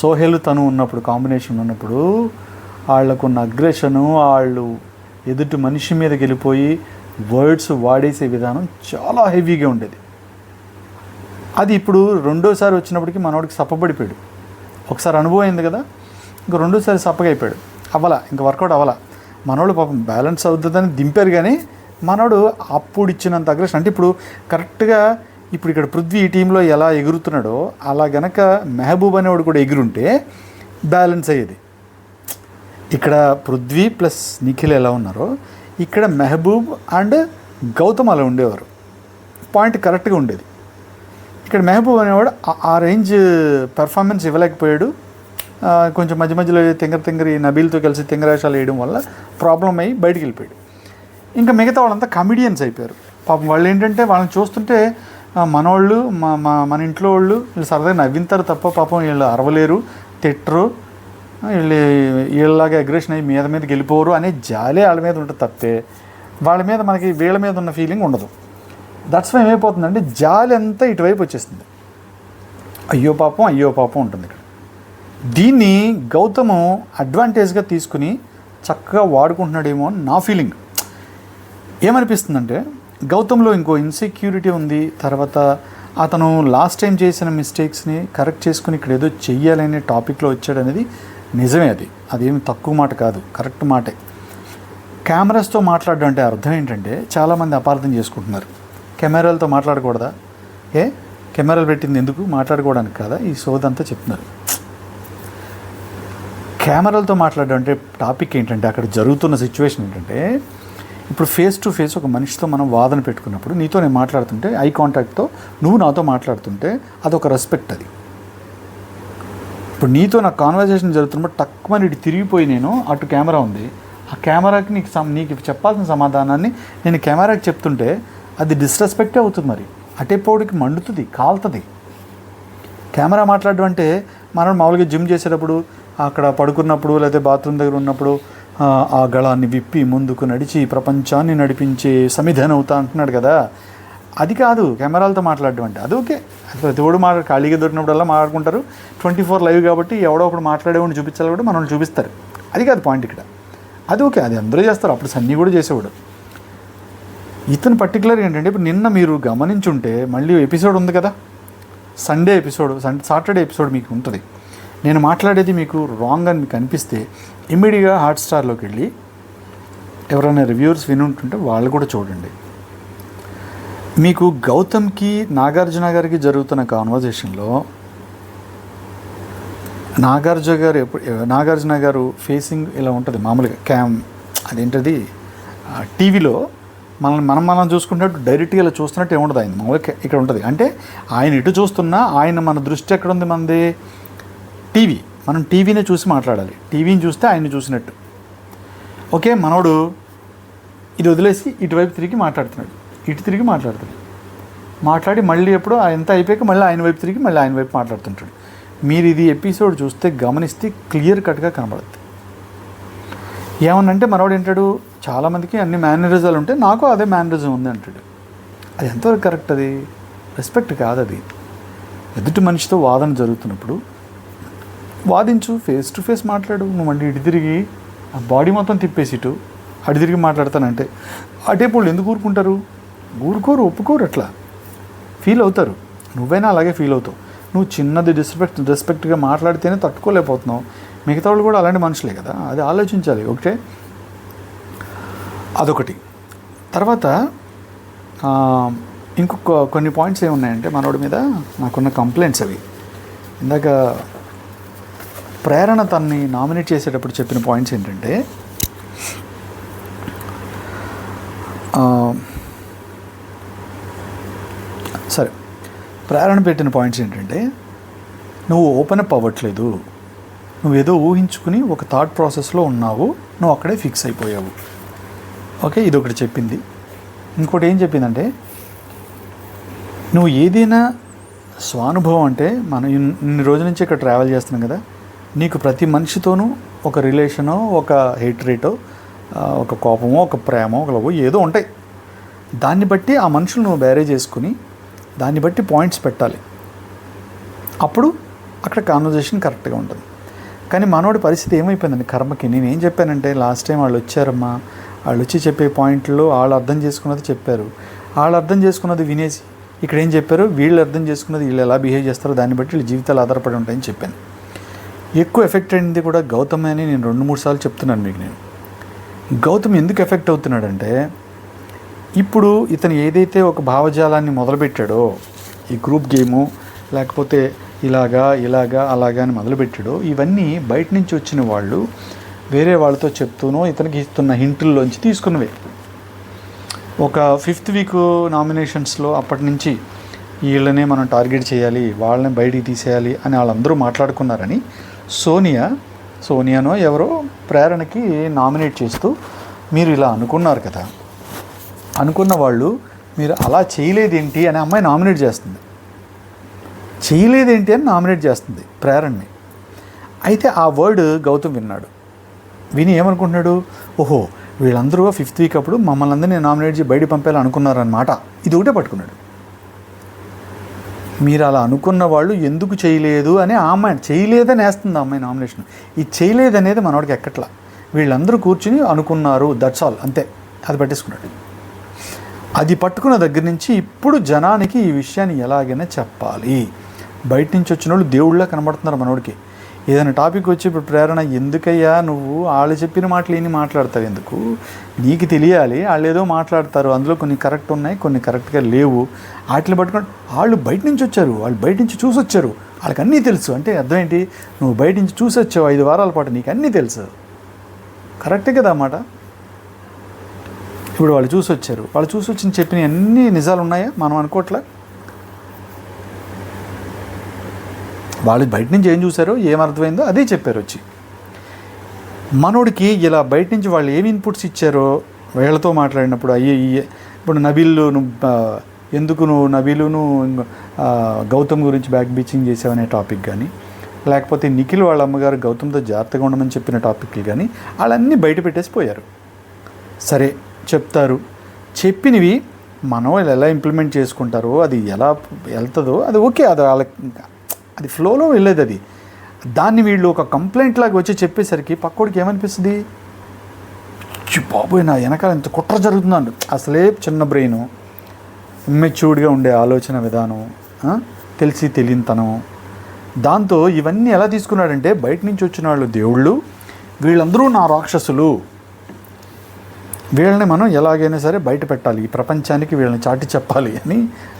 సోహెల్ తను ఉన్నప్పుడు కాంబినేషన్ ఉన్నప్పుడు వాళ్ళకున్న అగ్రెషను, వాళ్ళు ఎదుటి మనిషి మీదకి వెళ్ళిపోయి వర్డ్స్ వాడేసే విధానం చాలా హెవీగా ఉండేది. అది ఇప్పుడు రెండోసారి వచ్చినప్పటికీ మనోడికి సప్పబడిపోయాడు. ఒకసారి అనుభవం అయింది కదా, ఇంక రెండోసారి సప్పగా అయిపోయాడు. ఇంకా వర్కౌట్ అవ్వాలా. మనోడు పాపం బ్యాలెన్స్ అవుతుందని దింపారు, కానీ మనోడు అప్పుడు ఇచ్చినంత అగ్రెషన్ అంటే ఇప్పుడు కరెక్ట్గా ఇప్పుడు ఇక్కడ పృథ్వీ ఈ టీంలో ఎలా ఎగురుతున్నాడో అలా గనక మెహబూబ్ అనేవాడు కూడా ఎగురుంటే బ్యాలెన్స్ అయ్యేది. ఇక్కడ పృథ్వీ ప్లస్ నిఖిల్ ఎలా ఉన్నారో ఇక్కడ మెహబూబ్ అండ్ గౌతమ్ అలా ఉండేవారు. పాయింట్ కరెక్ట్గా ఉండేది. ఇక్కడ మెహబూబ్ అనేవాడు ఆ రేంజ్ పెర్ఫార్మెన్స్ ఇవ్వలేకపోయాడు. కొంచెం మధ్య మధ్యలో తింగరి నబీల్తో కలిసి తింగరాశాలు వేయడం వల్ల ప్రాబ్లం అయ్యి బయటికి వెళ్ళిపోయాడు. ఇంకా మిగతా వాళ్ళంతా కమిడియన్స్ అయిపోయారు. పాపం వాళ్ళు ఏంటంటే వాళ్ళని చూస్తుంటే మనోళ్ళు మన ఇంట్లో వాళ్ళు వీళ్ళు సరదాగా నవ్వింతారు తప్ప పాపం వీళ్ళు అరవలేరు, తిట్టరు, వీళ్ళలాగా అగ్రెషన్ అయ్యి మీదకి వెళ్ళిపోరు అనే జాలే వాళ్ళ మీద ఉంటుంది తప్పే వాళ్ళ మీద మనకి వీళ్ళ మీద ఉన్న ఫీలింగ్ ఉండదు. దట్స్ వై ఏమైపోతుందంటే జాలి అంతా ఇటువైపు వచ్చేస్తుంది. అయ్యో పాపం ఉంటుంది ఇక్కడ. దీన్ని గౌతము అడ్వాంటేజ్గా తీసుకుని చక్కగా వాడుకుంటున్నాడేమో అని నా ఫీలింగ్. ఏమనిపిస్తుందంటే గౌతమ్లో ఇంకో ఇన్సెక్యూరిటీ ఉంది. తర్వాత అతను లాస్ట్ టైం చేసిన మిస్టేక్స్ని కరెక్ట్ చేసుకుని ఇక్కడ ఏదో చెయ్యాలనే టాపిక్లో వచ్చాడనేది నిజమే. అదేమి తక్కువ మాట కాదు, కరెక్ట్ మాటే. కెమెరాస్తో మాట్లాడడం అంటే అర్థం ఏంటంటే చాలామంది అపార్థం చేసుకుంటున్నారు. కెమెరాలతో మాట్లాడకూడదా? కెమెరాలు పెట్టింది ఎందుకు? మాట్లాడుకోవడానికి కాదా? ఈ సోదంతా చెప్తున్నారు. కెమెరాలతో మాట్లాడడం అంటే టాపిక్ ఏంటంటే అక్కడ జరుగుతున్న సిచ్యువేషన్ ఏంటంటే ఇప్పుడు ఫేస్ టు ఫేస్ ఒక మనిషితో మనం వాదన పెట్టుకున్నప్పుడు నీతో నేను మాట్లాడుతుంటే ఐ కాంటాక్ట్తో నువ్వు నాతో మాట్లాడుతుంటే అదొక రెస్పెక్ట్. అది ఇప్పుడు నీతో నాకు కాన్వర్జేషన్ జరుగుతున్నప్పుడు టక్కుమని ఇటు తిరిగిపోయి నేను అటు కెమెరా ఉంది, ఆ కెమెరాకి నీకు చెప్పాల్సిన సమాధానాన్ని నేను కెమెరాకి చెప్తుంటే అది డిస్రెస్పెక్టే అవుతుంది. మరి అటేపోడికి మండుతుంది, కాలుతుంది. కెమెరా మాట్లాడడం అంటే మనం మామూలుగా జిమ్ చేసేటప్పుడు అక్కడ పడుకున్నప్పుడు లేదా బాత్రూమ్ దగ్గర ఉన్నప్పుడు ఆ గళాన్ని విప్పి ముందుకు నడిచి ప్రపంచాన్ని నడిపించే సమిధన అవుతా అంటున్నాడు కదా, అది కాదు కెమెరాలతో మాట్లాడడం అంటే. అది ఓకే, ప్రతి ఒడు ఖాళీగా దొరికినప్పుడల్లా మాట్లాడుకుంటారు. 24 లైవ్ కాబట్టి ఎవడో ఒకడు మాట్లాడేవాడిని చూపించాలి కూడా మనల్ని చూపిస్తారు. అది కాదు పాయింట్ ఇక్కడ. అది ఓకే, అది అందరూ చేస్తారు. అప్పుడు సన్నీ కూడా చేసేవాడు. ఇతను పర్టికులర్గా ఏంటంటే ఇప్పుడు నిన్న మీరు గమనించుంటే మళ్ళీ ఎపిసోడ్ ఉంది కదా, సండే ఎపిసోడ్, సాటర్డే ఎపిసోడ్ మీకు ఉంటుంది. నేను మాట్లాడేది మీకు రాంగ్ అని మీకు అనిపిస్తే ఇమ్మీడియట్గా హాట్స్టార్లోకి వెళ్ళి ఎవరైనా రివ్యూవర్స్ వినుంటుంటే వాళ్ళు కూడా చూడండి. మీకు గౌతమ్కి నాగార్జున గారికి జరుగుతున్న కాన్వర్జేషన్లో నాగార్జున గారు ఫేసింగ్ ఇలా ఉంటుంది మామూలుగా అదేంటది టీవీలో మనం చూసుకున్నట్టు డైరెక్ట్గా ఇలా చూస్తున్నట్టు ఏముండదు. ఆయన మామూలుగా ఇక్కడ ఉంటుంది. అంటే ఆయన ఇటు చూస్తున్నా ఆయన మన దృష్టి ఎక్కడ ఉంది, మనది టీవీ. మనం టీవీనే చూసి మాట్లాడాలి. టీవీని చూస్తే ఆయన్ని చూసినట్టు. ఓకే, మనోడు ఇది వదిలేసి ఇటువైపు తిరిగి మాట్లాడుతున్నాడు, ఇటు తిరిగి మాట్లాడి మళ్ళీ ఎప్పుడు ఎంత అయిపోయాక మళ్ళీ ఆయన వైపు తిరిగి మళ్ళీ ఆయన వైపు మాట్లాడుతుంటాడు. మీరు ఇది ఎపిసోడ్ చూస్తే గమనిస్తే క్లియర్ కట్గా కనబడుతుంది. ఏమన్నంటే మనవాడు ఏంటాడు, చాలామందికి అన్ని మేనరిజాలు ఉంటాయి, నాకు అదే మేనరిజం ఉంది అంటాడు. అది ఎంతవరకు కరెక్ట్? అది రెస్పెక్ట్ కాదు. అది ఎదుటి మనిషితో వాదన జరుగుతున్నప్పుడు వాదించు, ఫేస్ టు ఫేస్ మాట్లాడు. నువ్వు మళ్ళీ ఇటు తిరిగి ఆ బాడీ మొత్తం తిప్పేసి ఇటు అటు తిరిగి మాట్లాడతానంటే అటేపోళ్ళు ఎందుకు ఊరుకుంటారు? ఊరుకోరు, ఒప్పుకోరు, అట్లా ఫీల్ అవుతారు. నువ్వైనా అలాగే ఫీల్ అవుతావు. నువ్వు చిన్నది రెస్పెక్ట్గా మాట్లాడితేనే తట్టుకోలేకపోతున్నావు. మిగతా వాళ్ళు కూడా అలాంటి మనుషులే కదా, అది ఆలోచించాలి. ఓకే, అదొకటి. తర్వాత ఇంకొక కొన్ని పాయింట్స్ ఏమున్నాయంటే మనోడి మీద నాకున్న కంప్లైంట్స్ అవి. ఇందాక ప్రేరణ తన్ని నామినేట్ చేసేటప్పుడు చెప్పిన పాయింట్స్ ఏంటంటే, సరే, ప్రేరణ పెట్టిన పాయింట్స్ ఏంటంటే, నువ్వు ఓపెన్ అప్ అవ్వట్లేదు, నువ్వేదో ఊహించుకుని ఒక థాట్ ప్రాసెస్లో ఉన్నావు, నువ్వు అక్కడే ఫిక్స్ అయిపోయావు. ఓకే, ఇది ఒకటి చెప్పింది. ఇంకోటి ఏం చెప్పిందంటే, నువ్వు ఏదైనా స్వానుభవం అంటే మనం ఇన్ని రోజుల నుంచి ఇక్కడ ట్రావెల్ చేస్తున్నాం కదా, నీకు ప్రతి మనిషితోనూ ఒక రిలేషనో, ఒక హేట్రేటో, ఒక కోపమో, ఒక ప్రేమో, ఒక లవ్ ఏదో ఉంటాయి. దాన్ని బట్టి ఆ మనుషులు నువ్వు బ్యారేజ్ చేసుకుని దాన్ని బట్టి పాయింట్స్ పెట్టాలి. అప్పుడు అక్కడ కాన్వర్జేషన్ కరెక్ట్గా ఉంటుంది. కానీ మనోడి పరిస్థితి ఏమైపోయిందండి కర్మకి. నేను ఏం చెప్పానంటే, లాస్ట్ టైం వాళ్ళు వచ్చారమ్మా, వాళ్ళు వచ్చి చెప్పే పాయింట్లో వాళ్ళు అర్థం చేసుకున్నది చెప్పారు. వాళ్ళు అర్థం చేసుకున్నది వినేసి ఇక్కడ ఏం చెప్పారు, వీళ్ళు అర్థం చేసుకున్నది వీళ్ళు ఎలా బిహేవ్ చేస్తారో దాన్ని బట్టి వీళ్ళ జీవితాలు ఆధారపడి ఉంటాయని చెప్పాను. ఎక్కువ ఎఫెక్ట్ అయింది కూడా గౌతమ్ అని నేను 2-3 సార్లు చెప్తున్నాను మీకు. నేను గౌతమ్ ఎందుకు ఎఫెక్ట్ అవుతున్నాడంటే, ఇప్పుడు ఇతను ఏదైతే ఒక భావజాలాన్ని మొదలుపెట్టాడో, ఈ గ్రూప్ గేము లేకపోతే ఇలాగా అలాగా అని మొదలుపెట్టాడో, ఇవన్నీ బయట నుంచి వచ్చిన వాళ్ళు వేరే వాళ్ళతో చెప్తూనో ఇతనికి ఇస్తున్న హింటుల్లోంచి తీసుకున్నవే. ఒక 5th వీక్ నామినేషన్స్లో అప్పటి నుంచి వీళ్ళనే మనం టార్గెట్ చేయాలి, వాళ్ళని బయటికి తీసేయాలి అని వాళ్ళందరూ మాట్లాడుకున్నారని సోనియానో ఎవరో ప్రేరణకి నామినేట్ చేస్తూ, మీరు ఇలా అనుకున్నారు కదా, అనుకున్న వాళ్ళు మీరు అలా చేయలేదేంటి అని అమ్మాయి నామినేట్ చేస్తుంది. చేయలేదేంటి అని నామినేట్ చేస్తుంది ప్రేరణని. అయితే ఆ వర్డ్ గౌతమ్ విన్నాడు. విని ఏమనుకుంటున్నాడు, ఓహో వీళ్ళందరూ 5th వీక్ అప్పుడు మమ్మల్ని అందరినీ నామినేట్ చేసి బయట పంపేలా అనుకున్నారన్నమాట. ఇది ఒకటే పట్టుకున్నాడు. మీరు అలా అనుకున్న వాళ్ళు ఎందుకు చేయలేదు అని ఆ అమ్మాయి చేయలేదని వేస్తుంది. ఆ అమ్మాయి నామినేషన్. ఈ చేయలేదనేది మనవాడికి ఎక్కట్లా. వీళ్ళందరూ కూర్చుని అనుకున్నారు, దట్స్ ఆల్, అంతే. అది పట్టేసుకున్నాడు. అది పట్టుకున్న దగ్గర నుంచి ఇప్పుడు జనానికి ఈ విషయాన్ని ఎలాగైనా చెప్పాలి. బయట నుంచి వచ్చిన వాళ్ళు దేవుళ్ళ కనబడుతున్నారు మనోడికి. ఏదైనా టాపిక్ వచ్చి ఇప్పుడు ప్రేరణ, ఎందుకయ్యా నువ్వు వాళ్ళు చెప్పిన మాటలు ఏమి మాట్లాడతావు, ఎందుకు నీకు తెలియాలి. వాళ్ళు ఏదో మాట్లాడతారు, అందులో కొన్ని కరెక్ట్ ఉన్నాయి, కొన్ని కరెక్ట్గా లేవు. వాటిని పట్టుకొని వాళ్ళు బయట నుంచి వచ్చారు, వాళ్ళు బయట నుంచి చూసి వచ్చారు, వాళ్ళకి అన్నీ తెలుసు. అంటే అర్థం ఏంటి, నువ్వు బయట నుంచి చూసి వచ్చావు 5 వారాల పాటు, నీకు అన్నీ తెలుసు. కరెక్టే కదా అన్నమాట. ఇప్పుడు వాళ్ళు చూసి వచ్చారు, వాళ్ళు చూసి వచ్చిన చెప్పిన అన్ని నిజాలు ఉన్నాయా మనం అనుకోవట్లే. వాళ్ళు బయట నుంచి ఏం చూసారో ఏం అర్థమైందో అదే చెప్పారు వచ్చి. మనోడికి ఇలా బయట నుంచి వాళ్ళు ఏమి ఇన్పుట్స్ ఇచ్చారో వీళ్ళతో మాట్లాడినప్పుడు ఇప్పుడు నబీలు ఎందుకు నువ్వు నబీలును గౌతమ్ గురించి బ్యాక్ బీచింగ్ చేసావనే టాపిక్ కానీ, లేకపోతే నిఖిల్ వాళ్ళ అమ్మగారు గౌతమ్తో జాగ్రత్తగా ఉండమని చెప్పిన టాపిక్లు కానీ వాళ్ళన్నీ బయట పెట్టేసిపోయారు. సరే చెప్తారు, చెప్పినవి మనం వాళ్ళు ఎలా ఇంప్లిమెంట్ చేసుకుంటారో, అది ఎలా వెళ్తుందో అది ఓకే, అది వాళ్ళకి అది ఫ్లోలో వెళ్ళేది. అది దాన్ని వీళ్ళు ఒక కంప్లైంట్ లాగా వచ్చి చెప్పేసరికి పక్కోడికి ఏమనిపిస్తుంది, బాబోయ్ నా వెనకాల ఇంత కుట్ర జరుగుతుందండి. అసలే చిన్న బ్రెయిను, ఇమ్మెచ్యూర్డ్గా ఉండే ఆలోచన విధానం, తెలిసి తెలియనితనం, దాంతో ఇవన్నీ ఎలా తీసుకున్నాడంటే బయట నుంచి వచ్చిన వాళ్ళు దేవుళ్ళు, వీళ్ళందరూ నా రాక్షసులు, వీళ్ళని మనం ఎలాగైనా సరే బయట పెట్టాలి, ఈ ప్రపంచానికి వీళ్ళని చాటి చెప్పాలి అని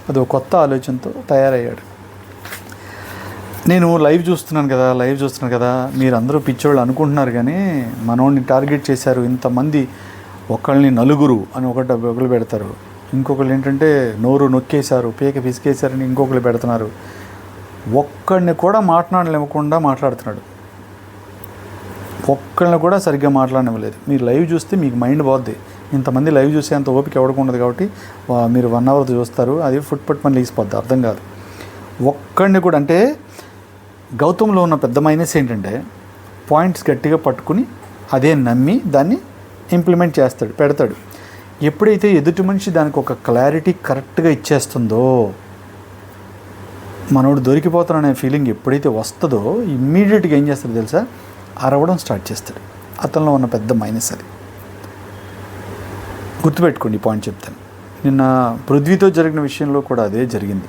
అది ఒక కొత్త ఆలోచనతో తయారయ్యాడు. నేను లైవ్ చూస్తున్నాను కదా, మీరందరూ పిచ్చోళ్ళు అనుకుంటున్నారు, కానీ మనోడిని టార్గెట్ చేశారు ఇంతమంది, ఒకళ్ళని నలుగురు అని ఒకళ్ళు పెడతారు, ఇంకొకళ్ళు ఏంటంటే నోరు నొక్కేశారు, పీక పిసికేశారని ఇంకొకళ్ళు పెడుతున్నారు. ఒక్కడిని కూడా మాట్లాడలేకుండా మాట్లాడుతున్నాడు, ఒక్కళ్ళని కూడా సరిగ్గా మాట్లాడనివ్వలేదు. మీరు లైవ్ చూస్తే మీకు మైండ్ పోద్ది. ఇంతమంది లైవ్ చూసే అంత ఓపిక ఎవరికి ఉండదు కాబట్టి మీరు 1 అవర్ చూస్తారు, అది ఫుట్ మళ్ళీ లేసిపోద్ది, అర్థం కాదు. ఒక్కడిని కూడా, అంటే గౌతంలో ఉన్న పెద్ద మైనస్ ఏంటంటే పాయింట్స్ గట్టిగా పట్టుకుని అదే నమ్మి దాన్ని ఇంప్లిమెంట్ చేస్తాడు, పెడతాడు. ఎప్పుడైతే ఎదుటి మనిషి దానికి ఒక క్లారిటీ కరెక్ట్గా ఇచ్చేస్తుందో, మనోడు దొరికిపోతాననే ఫీలింగ్ ఎప్పుడైతే వస్తుందో ఇమ్మీడియట్గా ఏం చేస్తాడు తెలుసా, అరవడం స్టార్ట్ చేస్తాడు. అతనిలో ఉన్న పెద్ద మైనస్ అది. గుర్తుపెట్టుకోండి, ఈ పాయింట్ చెప్తాను. నిన్న పృథ్వీతో జరిగిన విషయంలో కూడా అదే జరిగింది.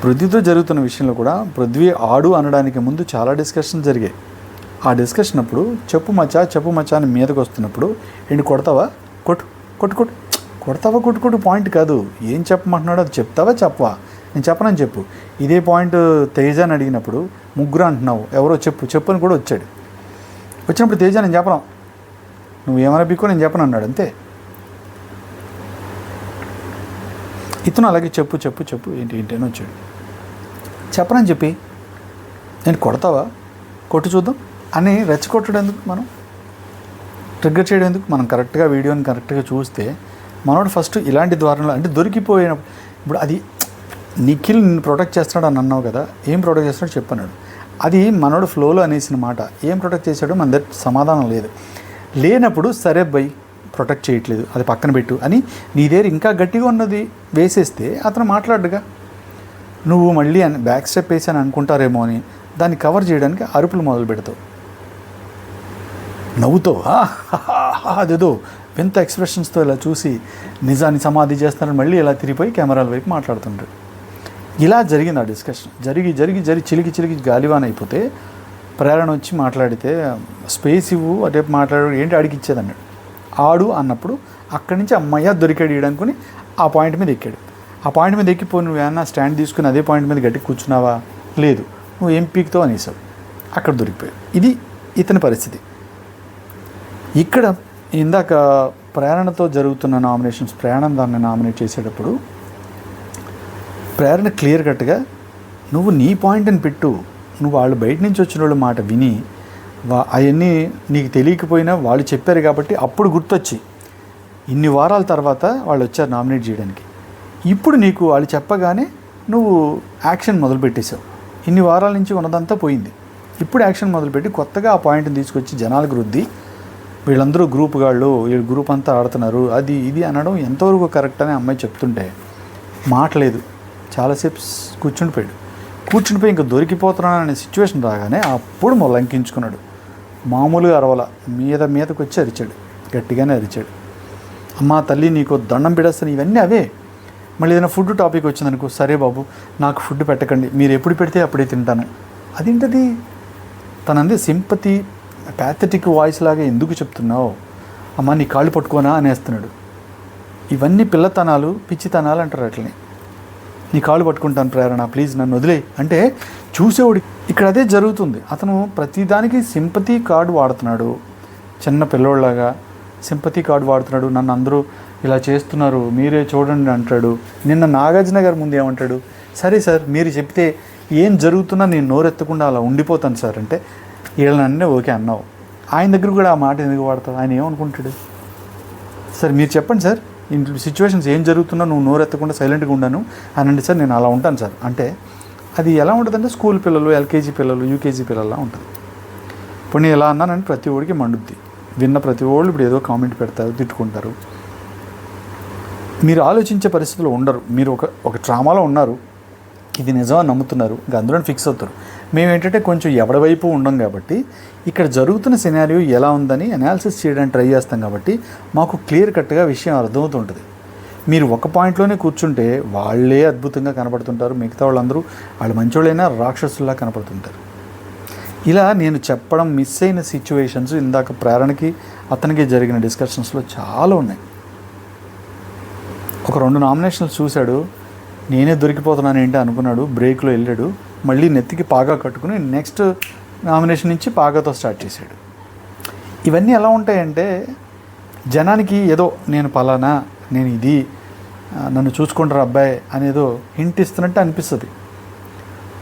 పృథ్వీతో జరుగుతున్న విషయంలో కూడా పృథ్వీ ఆడు అనడానికి ముందు చాలా డిస్కషన్ జరిగాయి. ఆ డిస్కషన్ అప్పుడు చెప్పు మచ్చా అని మీదకి వస్తున్నప్పుడు ఏంటి కొడతావా, కొడతావా పాయింట్ కాదు, ఏం చెప్పమంటున్నాడో అది చెప్తావా చెప్పవా, నేను చెప్పనని చెప్పు. ఇదే పాయింట్ తేజ అని అడిగినప్పుడు ముగ్గురు అంటున్నావు, ఎవరో చెప్పు అని కూడా వచ్చాడు. వచ్చినప్పుడు తేజ నేను చెప్పను, నువ్వు ఏమైనా బిక్కో నేను చెప్పను అన్నాడు, అంతే. ఇతను అలాగే చెప్పు ఏంటి అని వచ్చాడు. చెప్పనని చెప్పి నేను కొడతావా, కొట్టు చూద్దాం అని రెచ్చగొట్టడం ఎందుకు, మనం ట్రిగ్గర్ చేయడం ఎందుకు? మనం కరెక్ట్గా వీడియోని కరెక్ట్గా చూస్తే మనోడు ఫస్ట్ ఇలాంటి ద్వారంలో అంటే దొరికిపోయినప్పుడు, ఇప్పుడు అది నిఖిల్ నిన్ను ప్రొటెక్ట్ చేస్తున్నాడు అని అన్నావు కదా, ఏం ప్రొటెక్ట్ చేస్తున్నాడు చెప్పన్నాడు. అది మనోడు ఫ్లోలో అనేసిన మాట. ఏం ప్రొటెక్ట్ చేశాడో మన దగ్గర సమాధానం లేనప్పుడు సరే బై ప్రొటెక్ట్ చేయట్లేదు, అది పక్కన పెట్టు అని నీ దగ్గర ఇంకా గట్టిగా ఉన్నది వేసేస్తే అతను మాట్లాడగా, నువ్వు మళ్ళీ బ్యాక్ స్టెప్ వేసాను అనుకుంటారేమో అని దాన్ని కవర్ చేయడానికి అరుపులు మొదలు పెడతావు, నవ్వుతావు, అదేదో వింత ఎక్స్ప్రెషన్స్తో ఇలా చూసి నిజాన్ని సమాధి చేస్తున్నారని మళ్ళీ ఇలా తిరిగిపోయి కెమెరాల వైపు మాట్లాడుతుంటాడు. ఇలా జరిగింది ఆ డిస్కషన్. జరిగి చిలికి గాలివాన అయిపోతే ప్రేరణ వచ్చి మాట్లాడితే స్పేస్ ఇవ్వు, అటేపు మాట్లాడు, ఏంటి అడిగి ఇచ్చేదన్నాడు. ఆడు అన్నప్పుడు అక్కడి నుంచి అమ్మయ్య దొరికాడు ఈడనుకుని ఆ పాయింట్ మీద ఎక్కాడు. ఆ పాయింట్ మీద ఎక్కిపోయి నువ్వు ఏమన్నా స్టాండ్ తీసుకుని అదే పాయింట్ మీద గట్టి కూర్చున్నావా, లేదు, నువ్వు ఏం పీక్తో అనేసావు, అక్కడ దొరికిపోయావు. ఇది ఇతని పరిస్థితి. ఇక్కడ ఇందాక ప్రేరణతో జరుగుతున్న నామినేషన్స్, ప్రేరణ దాన్ని నామినేట్ చేసేటప్పుడు ప్రేరణ క్లియర్ కట్గా నువ్వు నీ పాయింట్ని పెట్టు, నువ్వు వాళ్ళు బయట నుంచి వచ్చిన వాళ్ళ మాట విని అవన్నీ నీకు తెలియకపోయినా వాళ్ళు చెప్పారు కాబట్టి అప్పుడు గుర్తొచ్చి ఇన్ని వారాల తర్వాత వాళ్ళు వచ్చారు నామినేట్ చేయడానికి. ఇప్పుడు నీకు వాళ్ళు చెప్పగానే నువ్వు యాక్షన్ మొదలుపెట్టేశావు. ఇన్ని వారాల నుంచి ఉన్నదంతా పోయింది, ఇప్పుడు యాక్షన్ మొదలుపెట్టి కొత్తగా ఆ పాయింట్ని తీసుకొచ్చి జనాలకు రుద్ది వీళ్ళందరూ గ్రూప్ గాళ్ళు, వీళ్ళు గ్రూప్ అంతా ఆడుతున్నారు, అది ఇది అనడం ఎంతవరకు కరెక్ట్ అని అమ్మాయి చెప్తుంటే మాటలేదు. చాలాసేపు కూర్చుండిపోయి ఇంకా దొరికిపోతున్నాను అనే సిచ్యువేషన్ రాగానే అప్పుడు లంకించుకున్నాడు. మామూలుగా అరవల, మీదకి వచ్చి అరిచాడు, గట్టిగానే అరిచాడు. అమ్మా తల్లి నీకు దండం పెడేస్తాను, ఇవన్నీ అవే. మళ్ళీ ఏదైనా ఫుడ్ టాపిక్ వచ్చిందనుకో, సరే బాబు నాకు ఫుడ్ పెట్టకండి, మీరు ఎప్పుడు పెడితే అప్పుడే తింటాను. అదేంటది, తనంది సింపతి ప్యాథెటిక్ వాయిస్ లాగా ఎందుకు చెప్తున్నావు, అమ్మ నీ కాళ్ళు పట్టుకోనా అనేస్తున్నాడు. ఇవన్నీ పిల్లతనాలు, పిచ్చితనాలు అంటారు. అట్లనే నీ కాళ్ళు పట్టుకుంటాను ప్రేరణ, ప్లీజ్ నన్ను వదిలే అంటే చూసేవాడు. ఇక్కడ అదే జరుగుతుంది. అతను ప్రతిదానికి సింపతి కార్డు వాడుతున్నాడు, చిన్న పిల్లోళ్ళలాగా సింపతి కార్డు వాడుతున్నాడు. నన్ను అందరూ ఇలా చేస్తున్నారు, మీరే చూడండి అంటాడు. నిన్న నాగార్జున గారి ముందు ఏమంటాడు, సరే సార్ మీరు చెప్తే ఏం జరుగుతున్నా నేను నోరెత్తకుండా అలా ఉండిపోతాను సార్ అంటే వీళ్ళనన్నీ ఓకే అన్నావు. ఆయన దగ్గర కూడా ఆ మాట ఎందుకు వాడతావు? ఆయన ఏమనుకుంటాడు? సార్ మీరు చెప్పండి సార్, ఇంట్లో సిచ్యువేషన్స్ ఏం జరుగుతున్నా నువ్వు నోరెత్తకుండా సైలెంట్గా ఉన్నాను అనండి సార్, నేను అలా ఉంటాను సార్ అంటే అది ఎలా ఉంటుందంటే స్కూల్ పిల్లలు, ఎల్కేజీ పిల్లలు, యూకేజీ పిల్లల్లా ఉంటుంది. ఇప్పుడు నేను ఎలా అన్నానంటే ప్రతి ఓడికి మండుద్ది. విన్న ప్రతి ఓళ్ళు ఇప్పుడు ఏదో కామెంట్ పెడతారు, తిట్టుకుంటారు. మీరు ఆలోచించే పరిస్థితులు ఉండరు. మీరు ఒక ట్రామాలో ఉన్నారు, ఇది నిజమని నమ్ముతున్నారు, ఇంకా అందులో ఫిక్స్ అవుతారు. మేము ఏంటంటే కొంచెం ఎవరి వైపు ఉండం కాబట్టి ఇక్కడ జరుగుతున్న సినారియో ఎలా ఉందని అనాలిసిస్ చేయడానికి ట్రై చేస్తాం కాబట్టి మాకు క్లియర్ కట్గా విషయం అర్థమవుతుంటుంది. మీరు ఒక పాయింట్లోనే కూర్చుంటే వాళ్ళే అద్భుతంగా కనపడుతుంటారు, మిగతా వాళ్ళందరూ వాళ్ళు మంచోళ్ళైనా రాక్షసుల్లా కనపడుతుంటారు. ఇలా నేను చెప్పడం మిస్ అయిన సిచ్యువేషన్స్ ఇందాక ప్రేరణకి అతనికి జరిగిన డిస్కషన్స్లో చాలా ఉన్నాయి. ఒక 2 నామినేషన్లు చూశాడు, నేనే దొరికిపోతున్నాను ఏంటి అనుకున్నాడు, బ్రేక్లో వెళ్ళాడు, మళ్ళీ నెత్తికి పాగా కట్టుకుని నెక్స్ట్ నామినేషన్ నుంచి పాగాతో స్టార్ట్ చేశాడు. ఇవన్నీ ఎలా ఉంటాయంటే జనానికి ఏదో నేను పలానా, నేను ఇది, నన్ను చూసుకుంటారు అబ్బాయి అనేదో హింట్ ఇస్తున్నట్టు అనిపిస్తుంది.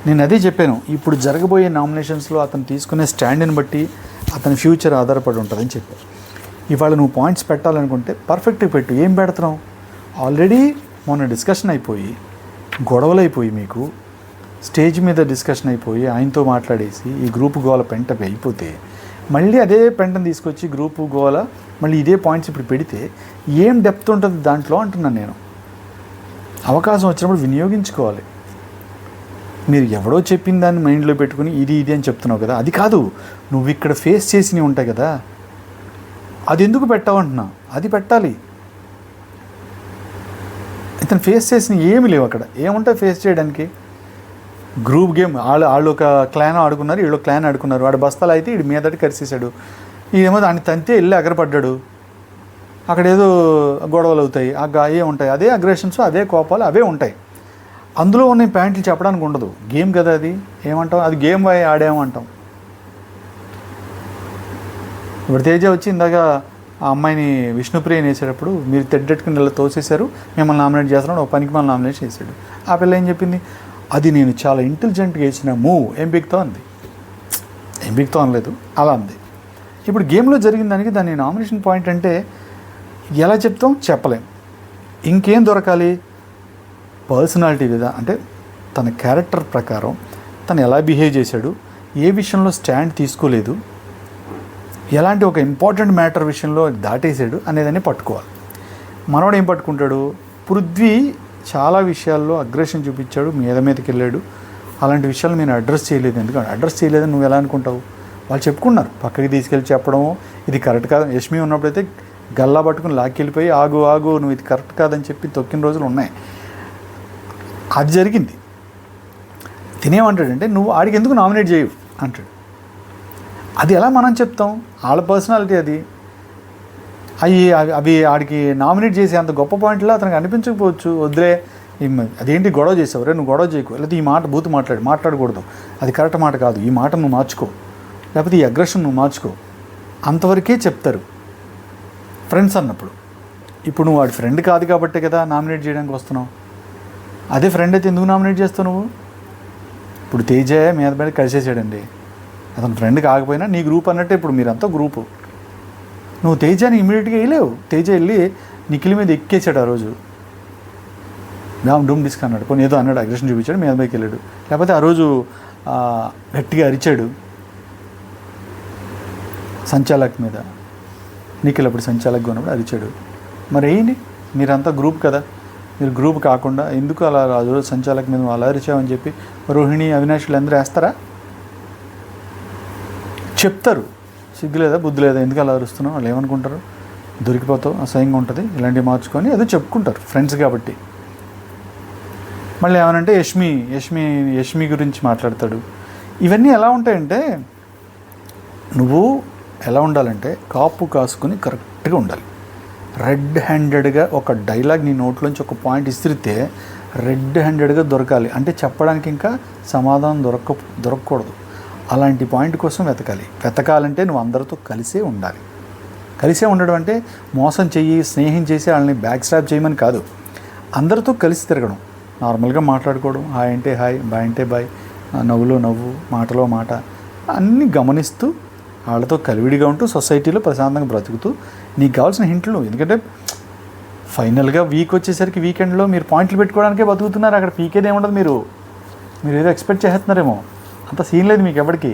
నేను అదే చెప్పాను, ఇప్పుడు జరగబోయే నామినేషన్స్లో అతను తీసుకునే స్టాండ్ని బట్టి అతని ఫ్యూచర్ ఆధారపడి ఉంటుందని చెప్పాను. ఇవాళ నువ్వు పాయింట్స్ పెట్టాలనుకుంటే పర్ఫెక్ట్గా పెట్టు. ఏం పెడుతున్నావు? ఆల్రెడీ మొన్న డిస్కషన్ అయిపోయి గొడవలు అయిపోయి మీకు స్టేజ్ మీద డిస్కషన్ అయిపోయి ఆయనతో మాట్లాడేసి ఈ గ్రూప్ గోల పెంట అయిపోతే మళ్ళీ అదే పెంటను తీసుకొచ్చి గ్రూపు గోల మళ్ళీ ఇదే పాయింట్స్ ఇప్పుడు పెడితే ఏం డెప్త్ ఉంటుంది దాంట్లో అంటున్నాను నేను. అవకాశం వచ్చినప్పుడు వినియోగించుకోవాలి. మీరు ఎవడో చెప్పిన దాన్ని మైండ్లో పెట్టుకుని ఇది అని చెప్తున్నావు కదా, అది కాదు, నువ్వు ఇక్కడ ఫేస్ చేసినవి ఉంటాయి కదా, అది ఎందుకు పెట్టావు అంటున్నా, అది పెట్టాలి. ఇతను ఫేస్ చేసిన ఏమి లేవు అక్కడ, ఏముంటాయి ఫేస్ చేయడానికి? గ్రూప్ గేమ్ వాళ్ళు ఒక క్లాన్ ఆడుకున్నారు, వీళ్ళు క్లాన్ ఆడుకున్నారు, వాడు బస్తాలు అయితే వీడి మీదటి కరిసేసాడు, ఇదేమో దాన్ని తంతే వెళ్ళి ఎగరపడ్డాడు, అక్కడ ఏదో గొడవలు అవుతాయి, ఏ ఉంటాయి, అదే అగ్రెషన్స్, అదే కోపాలు అవే ఉంటాయి. అందులో ఉన్న పాయింట్లు చెప్పడానికి ఉండదు. గేమ్ కదా అది, ఏమంటాం, అది గేమ్ వై ఆడేమంటాం. ఇప్పుడు తేజ వచ్చి ఇందాక ఆ అమ్మాయిని విష్ణుప్రియని వేసేటప్పుడు మీరు తెడ్డెట్టుకుని ఇలా తోసేశారు, మిమ్మల్ని నామినేట్ చేస్తున్నాడు, ఒక పనికి మనం నామినేట్ చేశాడు. ఆ పిల్ల ఏం చెప్పింది, అది నేను చాలా ఇంటెలిజెంట్గా వేసిన మూవ్, ఏం బిగ్తో అంది. ఏం బిగ్తో అనలేదు, అలా అంది. ఇప్పుడు గేమ్లో జరిగిన దానికి దాని నామినేషన్ పాయింట్ అంటే ఎలా చెప్తాం, చెప్పలేం. ఇంకేం దొరకాలి? పర్సనాలిటీ మీద, అంటే తన క్యారెక్టర్ ప్రకారం తను ఎలా బిహేవ్ చేశాడు, ఏ విషయంలో స్టాండ్ తీసుకోలేదు, ఎలాంటి ఒక ఇంపార్టెంట్ మ్యాటర్ విషయంలో దాటేశాడు అనేదాన్ని పట్టుకోవాలి. మనవాడు ఏం పట్టుకుంటాడు, పృథ్వీ చాలా విషయాల్లో అగ్రెషన్ చూపించాడు, మీదకి వెళ్ళాడు, అలాంటి విషయాలు నేను అడ్రస్ చేయలేదు. ఎందుకంటే అడ్రస్ చేయలేదని నువ్వు ఎలా అనుకుంటావు? వాళ్ళు చెప్పుకున్నారు, పక్కకి తీసుకెళ్ళి చెప్పడము ఇది కరెక్ట్ కాదు. యష్మి ఉన్నప్పుడైతే గల్లా పట్టుకుని లాక్కెళ్ళిపోయి ఆగు నువ్వు ఇది కరెక్ట్ కాదని చెప్పి తొక్కిన రోజులు ఉన్నాయి. అది జరిగింది. తినేమంటాడంటే నువ్వు ఆడికి ఎందుకు నామినేట్ చేయవు అంటాడు. అది ఎలా మనం చెప్తాం? వాళ్ళ పర్సనాలిటీ అది. అవి ఆడికి నామినేట్ చేసే అంత గొప్ప పాయింట్లో అతనికి అనిపించకపోవచ్చు. వద్దులే, అదేంటి గొడవ చేసావు రే, నువ్వు గొడవ చేయకు, లేకపోతే ఈ మాట బూతు మాట్లాడకూడదు, అది కరెక్ట్ మాట కాదు, ఈ మాట నువ్వు మార్చుకో, లేకపోతే ఈ అగ్రెషన్ నువ్వు మార్చుకో, అంతవరకే చెప్తారు ఫ్రెండ్స్ అన్నప్పుడు. ఇప్పుడు నువ్వు వాడి ఫ్రెండ్ కాదు కాబట్టే కదా నామినేట్ చేయడానికి వస్తున్నావు. అదే ఫ్రెండ్ అయితే ఎందుకు నామినేట్ చేస్తావు నువ్వు? ఇప్పుడు తేజ మీద కలిసేసాడండి, అతను ఫ్రెండ్ కాకపోయినా నీ గ్రూప్ అన్నట్టే. ఇప్పుడు మీరంతా గ్రూపు. నువ్వు తేజని ఇమీడియట్గా వేయలేవు. తేజ వెళ్ళి నిఖిల్ మీద ఎక్కేసాడు ఆ రోజు, డూమ్ డిస్క్ అన్నాడు, కొన్ని ఏదో అన్నాడు, అగ్రెషన్ చూపించాడు, మీదకి వెళ్ళాడు. లేకపోతే ఆ రోజు గట్టిగా అరిచాడు సంచాలక్ మీద, నిఖిల్ అప్పుడు సంచాలక్గా ఉన్నప్పుడు అరిచాడు. మరి వేయండి, మీరంతా గ్రూప్ కదా, మీరు గ్రూప్ కాకుండా ఎందుకు అలా ఆ రోజు సంచాలక్ మీద అలా అరిచామని చెప్పి రోహిణి, అవినాష్లు అందరూ వేస్తారా? చెప్తారు, సిగ్గు లేదా బుద్ధి లేదా, ఎందుకు అలా అరుస్తున్నావు, వాళ్ళు ఏమనుకుంటారు, దొరికిపోతావు, అసహ్యంగా ఉంటుంది, ఇలాంటివి మార్చుకొని ఏదో చెప్పుకుంటారు ఫ్రెండ్స్ కాబట్టి. మళ్ళీ ఏమనంటే యష్మి గురించి మాట్లాడతాడు. ఇవన్నీ ఎలా ఉంటాయంటే నువ్వు ఎలా ఉండాలంటే కాపు కాసుకొని కరెక్ట్గా ఉండాలి. రెడ్ హ్యాండెడ్గా ఒక డైలాగ్ నీ నోట్లోంచి ఒక పాయింట్ ఇసిరితే రెడ్ హ్యాండెడ్గా దొరకాలి. అంటే చెప్పడానికి ఇంకా సమాధానం దొరకకూడదు. అలాంటి పాయింట్ కోసం వెతకాలంటే నువ్వు అందరితో కలిసే ఉండాలి. కలిసే ఉండడం అంటే మోసం చెయ్యి, స్నేహం చేసి వాళ్ళని బ్యాక్ స్టాప్ చేయమని కాదు, అందరితో కలిసి తిరగడం, నార్మల్గా మాట్లాడుకోవడం, హాయ్ అంటే హాయ్, బాయ్ అంటే బాయ్, నవ్వులో నవ్వు, మాటలో మాట అన్నీ గమనిస్తూ వాళ్ళతో కలివిడిగా ఉంటూ సొసైటీలో ప్రశాంతంగా బ్రతుకుతూ నీకు కావాల్సిన హింట్లు. ఎందుకంటే ఫైనల్గా వీక్ వచ్చేసరికి వీకెండ్లో మీరు పాయింట్లు పెట్టుకోవడానికే బతుకుతున్నారు. అక్కడ పీకేది ఏముండదు. మీరు ఏదో ఎక్స్పెక్ట్ చేస్తున్నారేమో. అంత సీన్ లేదు మీకు ఎవరికి.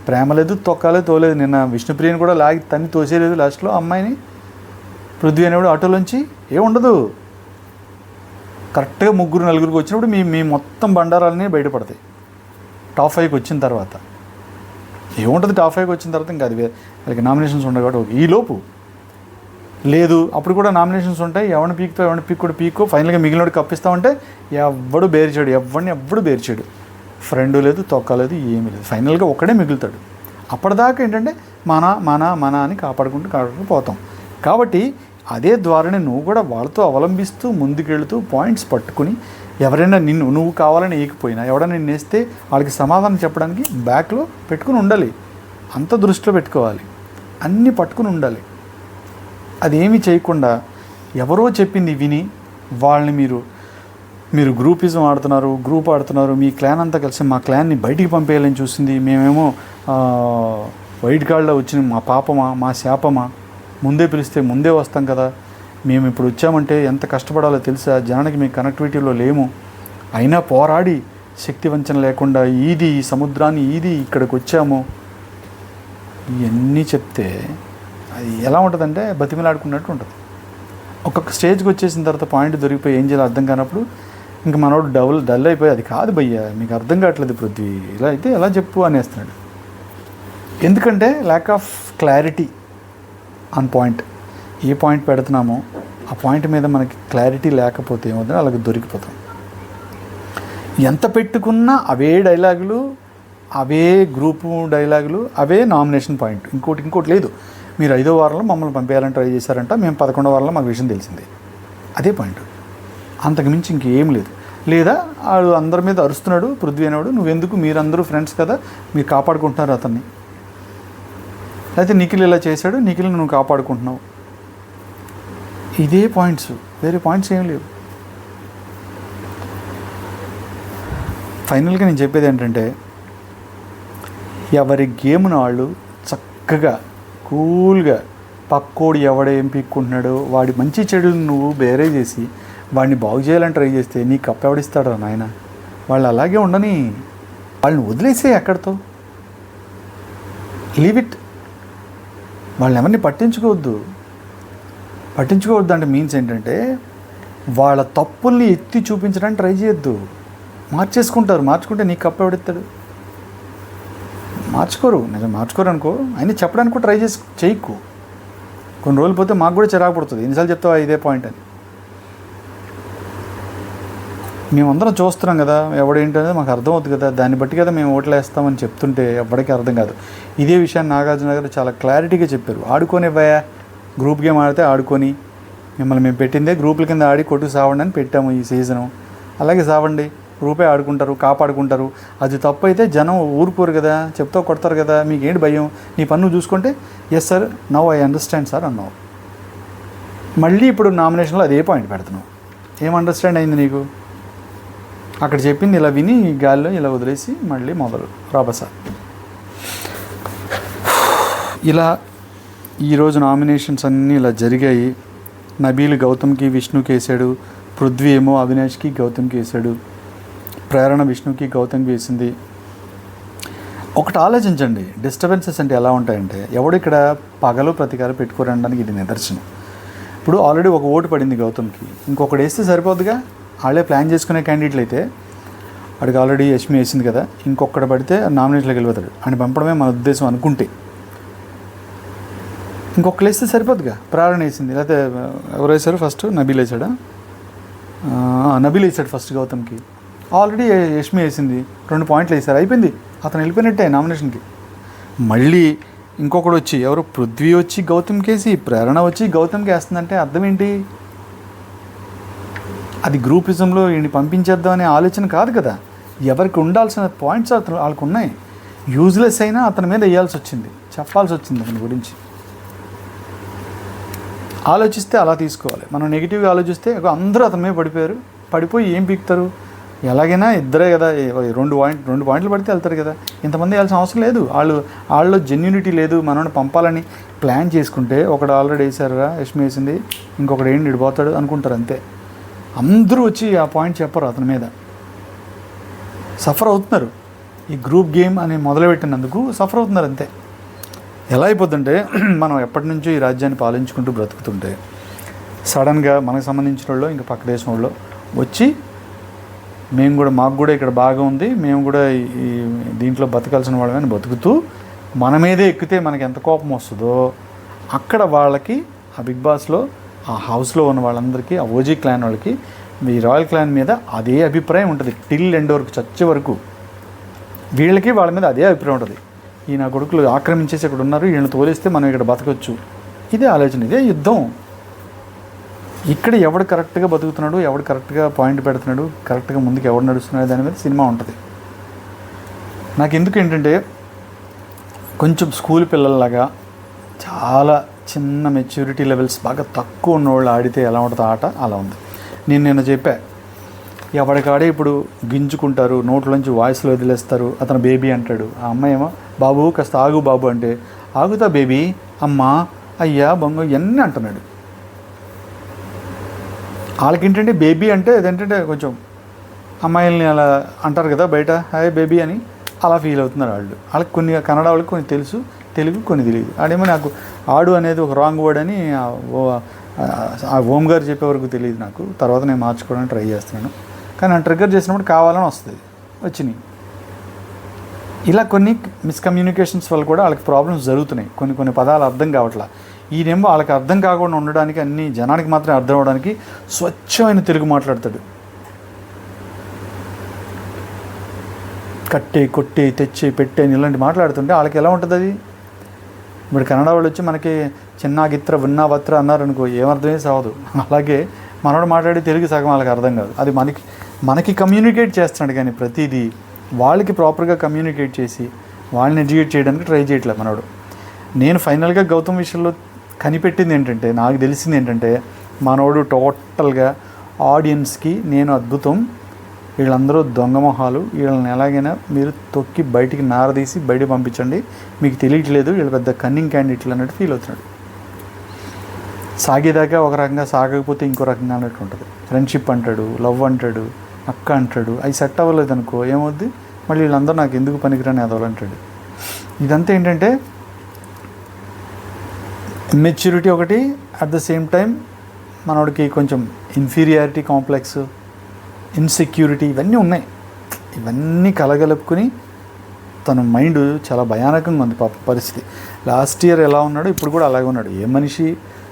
ప్రేమ లేదు, తొక్కలేదు, తోలేదు. నిన్న విష్ణుప్రియని కూడా లాగి తన్ని తోసేయలేదు లాస్ట్లో అమ్మాయిని. పృథ్వీ అనేవాడు ఆటోలోంచి ఏముండదు. కరెక్ట్గా 3-4 వచ్చినప్పుడు మీ మొత్తం బండారాలన్నీ బయటపడతాయి. టాప్ 5కి వచ్చిన తర్వాత ఏముంటుంది. టాప్ 5కి వచ్చిన తర్వాత ఇంకా అది వాళ్ళకి నామినేషన్స్ ఉండవు కాబట్టి ఈ లోపు లేదు. అప్పుడు కూడా నామినేషన్స్ ఉంటాయి. ఎవరిని పీకుతో ఎవరిని పీక్కో ఫైనల్గా మిగిలినోడికి కప్పిస్తామంటే ఎవ్వడు బేర్చాడు. ఎవ్వడు బేర్చాడు. ఫ్రెండ్ లేదు, తొక్క లేదు, ఏమీ లేదు. ఫైనల్గా ఒక్కడే మిగులుతాడు. అప్పటిదాకా ఏంటంటే మన అని కాపాడుకుంటూ పోతాం. కాబట్టి అదే ద్వారానే నువ్వు కూడా వాళ్ళతో అవలంబిస్తూ ముందుకెళ్తూ పాయింట్స్ పట్టుకుని ఎవరైనా నువ్వు కావాలని ఏకిపోయినా ఎవడైనా నిన్ను వేస్తే వాళ్ళకి సమాధానం చెప్పడానికి బ్యాక్లో పెట్టుకుని ఉండాలి. అంత దృష్టిలో పెట్టుకోవాలి. అన్నీ పట్టుకుని ఉండాలి. అదేమీ చేయకుండా ఎవరో చెప్పింది విని వాళ్ళని మీరు గ్రూపిజం గ్రూప్ ఆడుతున్నారు. మీ క్లాన్ అంతా కలిసి మా క్లాన్ని బయటికి పంపేయాలని చూసింది. మేమేమో వైట్ కార్డ్లో వచ్చిన మా పాపమా, మా శాపమా, ముందే పిలిస్తే ముందే వస్తాం కదా, మేము ఇప్పుడు వచ్చామంటే ఎంత కష్టపడాలో తెలుసా, జనానికి మేము కనెక్టివిటీలో లేము, అయినా పోరాడి శక్తి వంచన లేకుండా ఈ సముద్రాన్ని ఇక్కడికి వచ్చాము. ఇవన్నీ చెప్తే అది ఎలా ఉంటుందంటే బతిమిలాడుకున్నట్టు ఉంటుంది. ఒక్కొక్క స్టేజ్కి వచ్చేసిన తర్వాత పాయింట్ దొరికిపోయి ఏం చేయాలో అర్థం కానప్పుడు ఇంక మనోడు డల్ అయిపోయి అది కాదు భయ్యా మీకు అర్థం కావట్లేదు పృథ్వీ, ఇలా అయితే ఎలా చెప్పు అనేస్తున్నాడు. ఎందుకంటే lack of clarity on point. ఏ పాయింట్ పెడుతున్నామో ఆ పాయింట్ మీద మనకి క్లారిటీ లేకపోతే ఏమవుతుందో అలాగే దొరికిపోతాం. ఎంత పెట్టుకున్నా అవే డైలాగులు, అవే గ్రూపు డైలాగులు, అవే నామినేషన్ పాయింట్. ఇంకోటి లేదు. మీరు 5వ వారంలో మమ్మల్ని పంపేయాలని ట్రై చేశారంట, మేము 11వ వారంలో మాకు విషయం తెలిసింది. అదే పాయింట్. అంతకుమించి ఇంకేం లేదు. లేదా వాడు అందరి మీద అరుస్తున్నాడు పృథ్వీ అనేవాడు, నువ్వెందుకు, మీరందరూ ఫ్రెండ్స్ కదా, మీరు కాపాడుకుంటున్నారు అతన్ని. లేకపోతే నిఖిల్ ఇలా చేశాడు, నిఖిల్ని నువ్వు కాపాడుకుంటున్నావు. ఇదే పాయింట్స్, వేరే పాయింట్స్ ఏం లేవు. ఫైనల్గా నేను చెప్పేది ఏంటంటే ఎవరి గేమ్ను వాళ్ళు చక్కగా కూల్గా పక్కోడు ఎవడేం పీక్కుంటున్నాడో వాడి మంచి చెడులు నువ్వు బేరే చేసి వాడిని బాగు చేయాలని ట్రై చేస్తే నీకు కప్పు ఎవడిస్తాడు నాయన. వాళ్ళు అలాగే ఉండని, వాళ్ళని వదిలేసే ఎక్కడితో, లీవ్ ఇట్. వాళ్ళని ఎవరిని పట్టించుకోవద్దు అంటే మీన్స్ ఏంటంటే వాళ్ళ తప్పుల్ని ఎత్తి చూపించడానికి ట్రై చేయొద్దు. మార్చుకుంటే నీకు కప్పు ఎవడిస్తాడు. మార్చుకోరు అనుకో, అయినా చెప్పడానికి కూడా ట్రై చేయకు. కొన్ని రోజులు పోతే మాకు కూడా చిరాకు పడుతుంది, ఎన్నిసార్లు చెప్తావా ఇదే పాయింట్ అని. మేమందరం చూస్తున్నాం కదా, ఎవడేంటనేది మాకు అర్థం అవుతుంది కదా, దాన్ని బట్టి కదా మేము ఓట్లు వేస్తామని చెప్తుంటే ఎవరికి అర్థం కాదు. ఇదే విషయాన్ని నాగార్జున గారు చాలా క్లారిటీగా చెప్పారు. ఆడుకోనివ్వయా, గ్రూప్ గేమ్ ఆడితే ఆడుకొని, మిమ్మల్ని మేము పెట్టిందే గ్రూపుల కింద ఆడి కొట్టు సావండి అని పెట్టాము ఈ సీజను. అలాగే సావండి, గ్రూపే ఆడుకుంటారు, కాపాడుకుంటారు. అది తప్పు అయితే జనం ఊరుకోరు కదా, చెప్తా కొడతారు కదా, మీకేంటి భయం, నీ పన్ను చూసుకుంటే yes sir, now I understand sir అన్నావు. మళ్ళీ ఇప్పుడు నామినేషన్లో అదే పాయింట్ పెడుతున్నావు. ఏం అండర్స్టాండ్ అయింది నీకు? అక్కడ చెప్పింది ఇలా విని గాలిలో ఇలా వదిలేసి మళ్ళీ మొదలు రాబసా. ఇలా ఈరోజు నామినేషన్స్ అన్నీ ఇలా జరిగాయి. నబీల్ గౌతమ్కి విష్ణుకి వేసాడు, పృథ్వీ ఏమో అవినాష్కి గౌతమ్కి వేసాడు, ప్రేరణ విష్ణుకి గౌతమ్కి వేసింది. ఒకటి ఆలోచించండి, డిస్టర్బెన్సెస్ అంటే ఎలా ఉంటాయంటే ఎవడు ఇక్కడ పగలు ప్రతీకారం పెట్టుకోరనడానికి ఇది నిదర్శనం. ఇప్పుడు ఆల్రెడీ ఒక ఓటు పడింది గౌతమ్కి, ఇంకొకటి వేస్తే సరిపోదుగా. వాళ్ళే ప్లాన్ చేసుకునే క్యాండిడేట్లు అయితే వాడికి ఆల్రెడీ యష్మి వేసింది కదా, ఇంకొకటి పడితే నామినేషన్లోకి వెళ్ళిపోతాడు అని పంపడమే మన ఉద్దేశం అనుకుంటే. ఇంకొకరు వేస్తే సరిపోద్దుగా. ప్రేరణ వేసింది, లేకపోతే ఎవరు వేశారు ఫస్ట్, నబీల్ వేసాడా? నబీల్ వేసాడు ఫస్ట్ గౌతమ్కి. ఆల్రెడీ యష్మి వేసింది, 2 పాయింట్లు వేసారు, అయిపోయింది, అతను వెళ్ళిపోయినట్టే నామినేషన్కి. మళ్ళీ ఇంకొకడు వచ్చి ఎవరు, పృథ్వీ వచ్చి గౌతమ్కి వేసి ప్రేరణ వచ్చి గౌతమ్కి వేస్తుందంటే అర్థం ఏంటి? అది గ్రూపిజంలో ఈయన్ని పంపించేద్దాం అనే ఆలోచన కాదు కదా. ఎవరికి ఉండాల్సిన పాయింట్స్ అతను వాళ్ళకు ఉన్నాయి. యూజ్లెస్ అయినా అతని మీద వేయాల్సి వచ్చింది, చెప్పాల్సి వచ్చింది అతని గురించి. ఆలోచిస్తే అలా తీసుకోవాలి. మనం నెగిటివ్గా ఆలోచిస్తే అందరూ అతని మీద పడిపోయి ఏం పీకుతారు, ఎలాగైనా ఇద్దరే కదా, 2 పాయింట్లు పడితే వెళ్తారు కదా, ఇంతమంది వెళ్ళాల్సిన అవసరం లేదు. వాళ్ళలో జెన్యూనిటీ లేదు. మనల్ని పంపాలని ప్లాన్ చేసుకుంటే ఒకడు ఆల్రెడీ వేసారుగా, యష్మి వేసింది, ఇంకొకటి ఏంటి ఇడిపోతాడు అనుకుంటారు అంతే. అందరూ వచ్చి ఆ పాయింట్ చెప్పరు అతని మీద. సఫర్ అవుతున్నారు. ఈ గ్రూప్ గేమ్ అని మొదలుపెట్టినందుకు సఫర్ అవుతున్నారు అంతే. ఎలా అయిపోతుంటే మనం ఎప్పటి నుంచో ఈ రాజ్యాన్ని పాలించుకుంటూ బ్రతుకుతుంటే సడన్గా మనకు సంబంధించిన వాళ్ళు ఇంకా పక్క దేశం వాళ్ళు వచ్చి మాకు కూడా ఇక్కడ బాగా ఉంది, మేము కూడా ఈ దీంట్లో బతకాల్సిన వాళ్ళని బతుకుతూ మన మీదే ఎక్కితే మనకి ఎంత కోపం వస్తుందో అక్కడ వాళ్ళకి ఆ బిగ్ బాస్లో ఆ హౌస్లో ఉన్న వాళ్ళందరికీ, ఆ ఓజీ క్లాన్ వాళ్ళకి ఈ రాయల్ క్లాన్ మీద అదే అభిప్రాయం ఉంటుంది. టిల్ ఎండ్ వరకు, చచ్చే వరకు వీళ్ళకి వాళ్ళ మీద అదే అభిప్రాయం ఉంటుంది. ఈ నా కొడుకులు ఆక్రమించేసి ఇక్కడ ఉన్నారు, వీళ్ళని తోలిస్తే మనం ఇక్కడ బతకొచ్చు. ఇదే ఆలోచన, ఇదే యుద్ధం. ఇక్కడ ఎవడు కరెక్ట్గా బతుకుతున్నాడు, ఎవడు కరెక్ట్గా పాయింట్ పెడుతున్నాడు, కరెక్ట్గా ముందుకు ఎవడు నడుస్తున్నాడు దాని మీద సినిమా ఉంటుంది. నాకు ఎందుకు ఏంటంటే కొంచెం స్కూల్ పిల్లల్లాగా చాలా చిన్న మెచ్యూరిటీ లెవెల్స్ బాగా తక్కువ ఉన్నవాళ్ళు ఆడితే ఎలా ఉంటుంది ఆట అలా ఉంది. నేను చెప్పా, ఎవడికాడే ఇప్పుడు గింజుకుంటారు, నోట్లోంచి వాయిస్లో వదిలేస్తారు. అతను బేబీ అంటాడు, ఆ అమ్మాయి ఏమో బాబు కాస్త ఆగు బాబు అంటే ఆగుతా బేబీ, అమ్మ, అయ్యా, బొంగ ఇవన్నీ అంటున్నాడు. వాళ్ళకి ఏంటంటే బేబీ అంటే అదేంటంటే కొంచెం అమ్మాయిల్ని అలా అంటారు కదా బయట, హాయ్ బేబీ అని, అలా ఫీల్ అవుతున్నారు వాళ్ళు. వాళ్ళకి కొన్ని కన్నడ వాళ్ళకి కొన్ని తెలుసు, తెలుగు కొన్ని తెలియదు. ఆడేమో నాకు ఆడు అనేది ఒక రాంగ్ వర్డ్ అని ఆ ఓం గారు చెప్పే వరకు తెలియదు నాకు. తర్వాత నేను మార్చుకోవడానికి ట్రై చేస్తున్నాను, కానీ నేను ట్రిగ్గర్ చేసినప్పుడు కావాలని వస్తుంది, వచ్చినాయి. ఇలా కొన్ని మిస్కమ్యూనికేషన్స్ వల్ల కూడా వాళ్ళకి ప్రాబ్లమ్స్ జరుగుతున్నాయి. కొన్ని పదాలు అర్థం కావట్లా. ఈయనేమో వాళ్ళకి అర్థం కాకుండా ఉండడానికి, అన్ని జనానికి మాత్రమే అర్థం అవ్వడానికి స్వచ్ఛమైన తెలుగు మాట్లాడతాడు. కట్టే, కొట్టే, తెచ్చే, పెట్టే ఇలాంటి మాట్లాడుతుంటే వాళ్ళకి ఎలా ఉంటుంది అది? ఇప్పుడు కన్నడ వాళ్ళు వచ్చి మనకి చిన్నాగిత్ర విన్నావత్ర అన్నారు అనుకో, ఏమర్థమే సావదు. అలాగే మనోడు మాట్లాడే తెలుగు సగం వాళ్ళకి అర్థం కాదు. అది మనకి కమ్యూనికేట్ చేస్తున్నాడు, కానీ ప్రతిదీ వాళ్ళకి ప్రాపర్గా కమ్యూనికేట్ చేసి వాళ్ళని ఎడ్యుకేట్ చేయడానికి ట్రై చేయట్లేదు మనోడు. నేను ఫైనల్గా గౌతమ్ విషయంలో కనిపెట్టింది ఏంటంటే, నాకు తెలిసింది ఏంటంటే, మనోడు టోటల్గా ఆడియన్స్కి నేను అద్భుతం, వీళ్ళందరూ దొంగ మొహాలు, వీళ్ళని ఎలాగైనా మీరు తొక్కి బయటికి నారదీసి బయట పంపించండి, మీకు తెలియట్లేదు వీళ్ళు పెద్ద కన్నింగ్ క్యాండిడేట్లు అన్నట్టు ఫీల్ అవుతున్నాడు. సాగేదాకా ఒక రకంగా, సాగకపోతే ఇంకో రకంగా అన్నట్టు ఉంటుంది. ఫ్రెండ్షిప్ అంటాడు, లవ్ అంటాడు, అక్క అంటాడు, అవి సెట్ అవ్వలేదు అనుకో ఏమవుద్ది, మళ్ళీ వీళ్ళందరూ నాకు ఎందుకు పనికిరాని అదవాలంటాడు. ఇదంతా ఏంటంటే మెచ్యూరిటీ ఒకటి, అట్ ద సేమ్ టైం మనోడికి కొంచెం ఇన్ఫీరియారిటీ కాంప్లెక్స్, ఇన్సెక్యూరిటీ ఇవన్నీ ఉన్నాయి. ఇవన్నీ కలగలుపుకుని తన మైండ్ చాలా భయానకంగా ఉంది పరిస్థితి. లాస్ట్ ఇయర్ ఎలా ఉన్నాడో ఇప్పుడు కూడా అలాగే ఉన్నాడు. ఏ మనిషి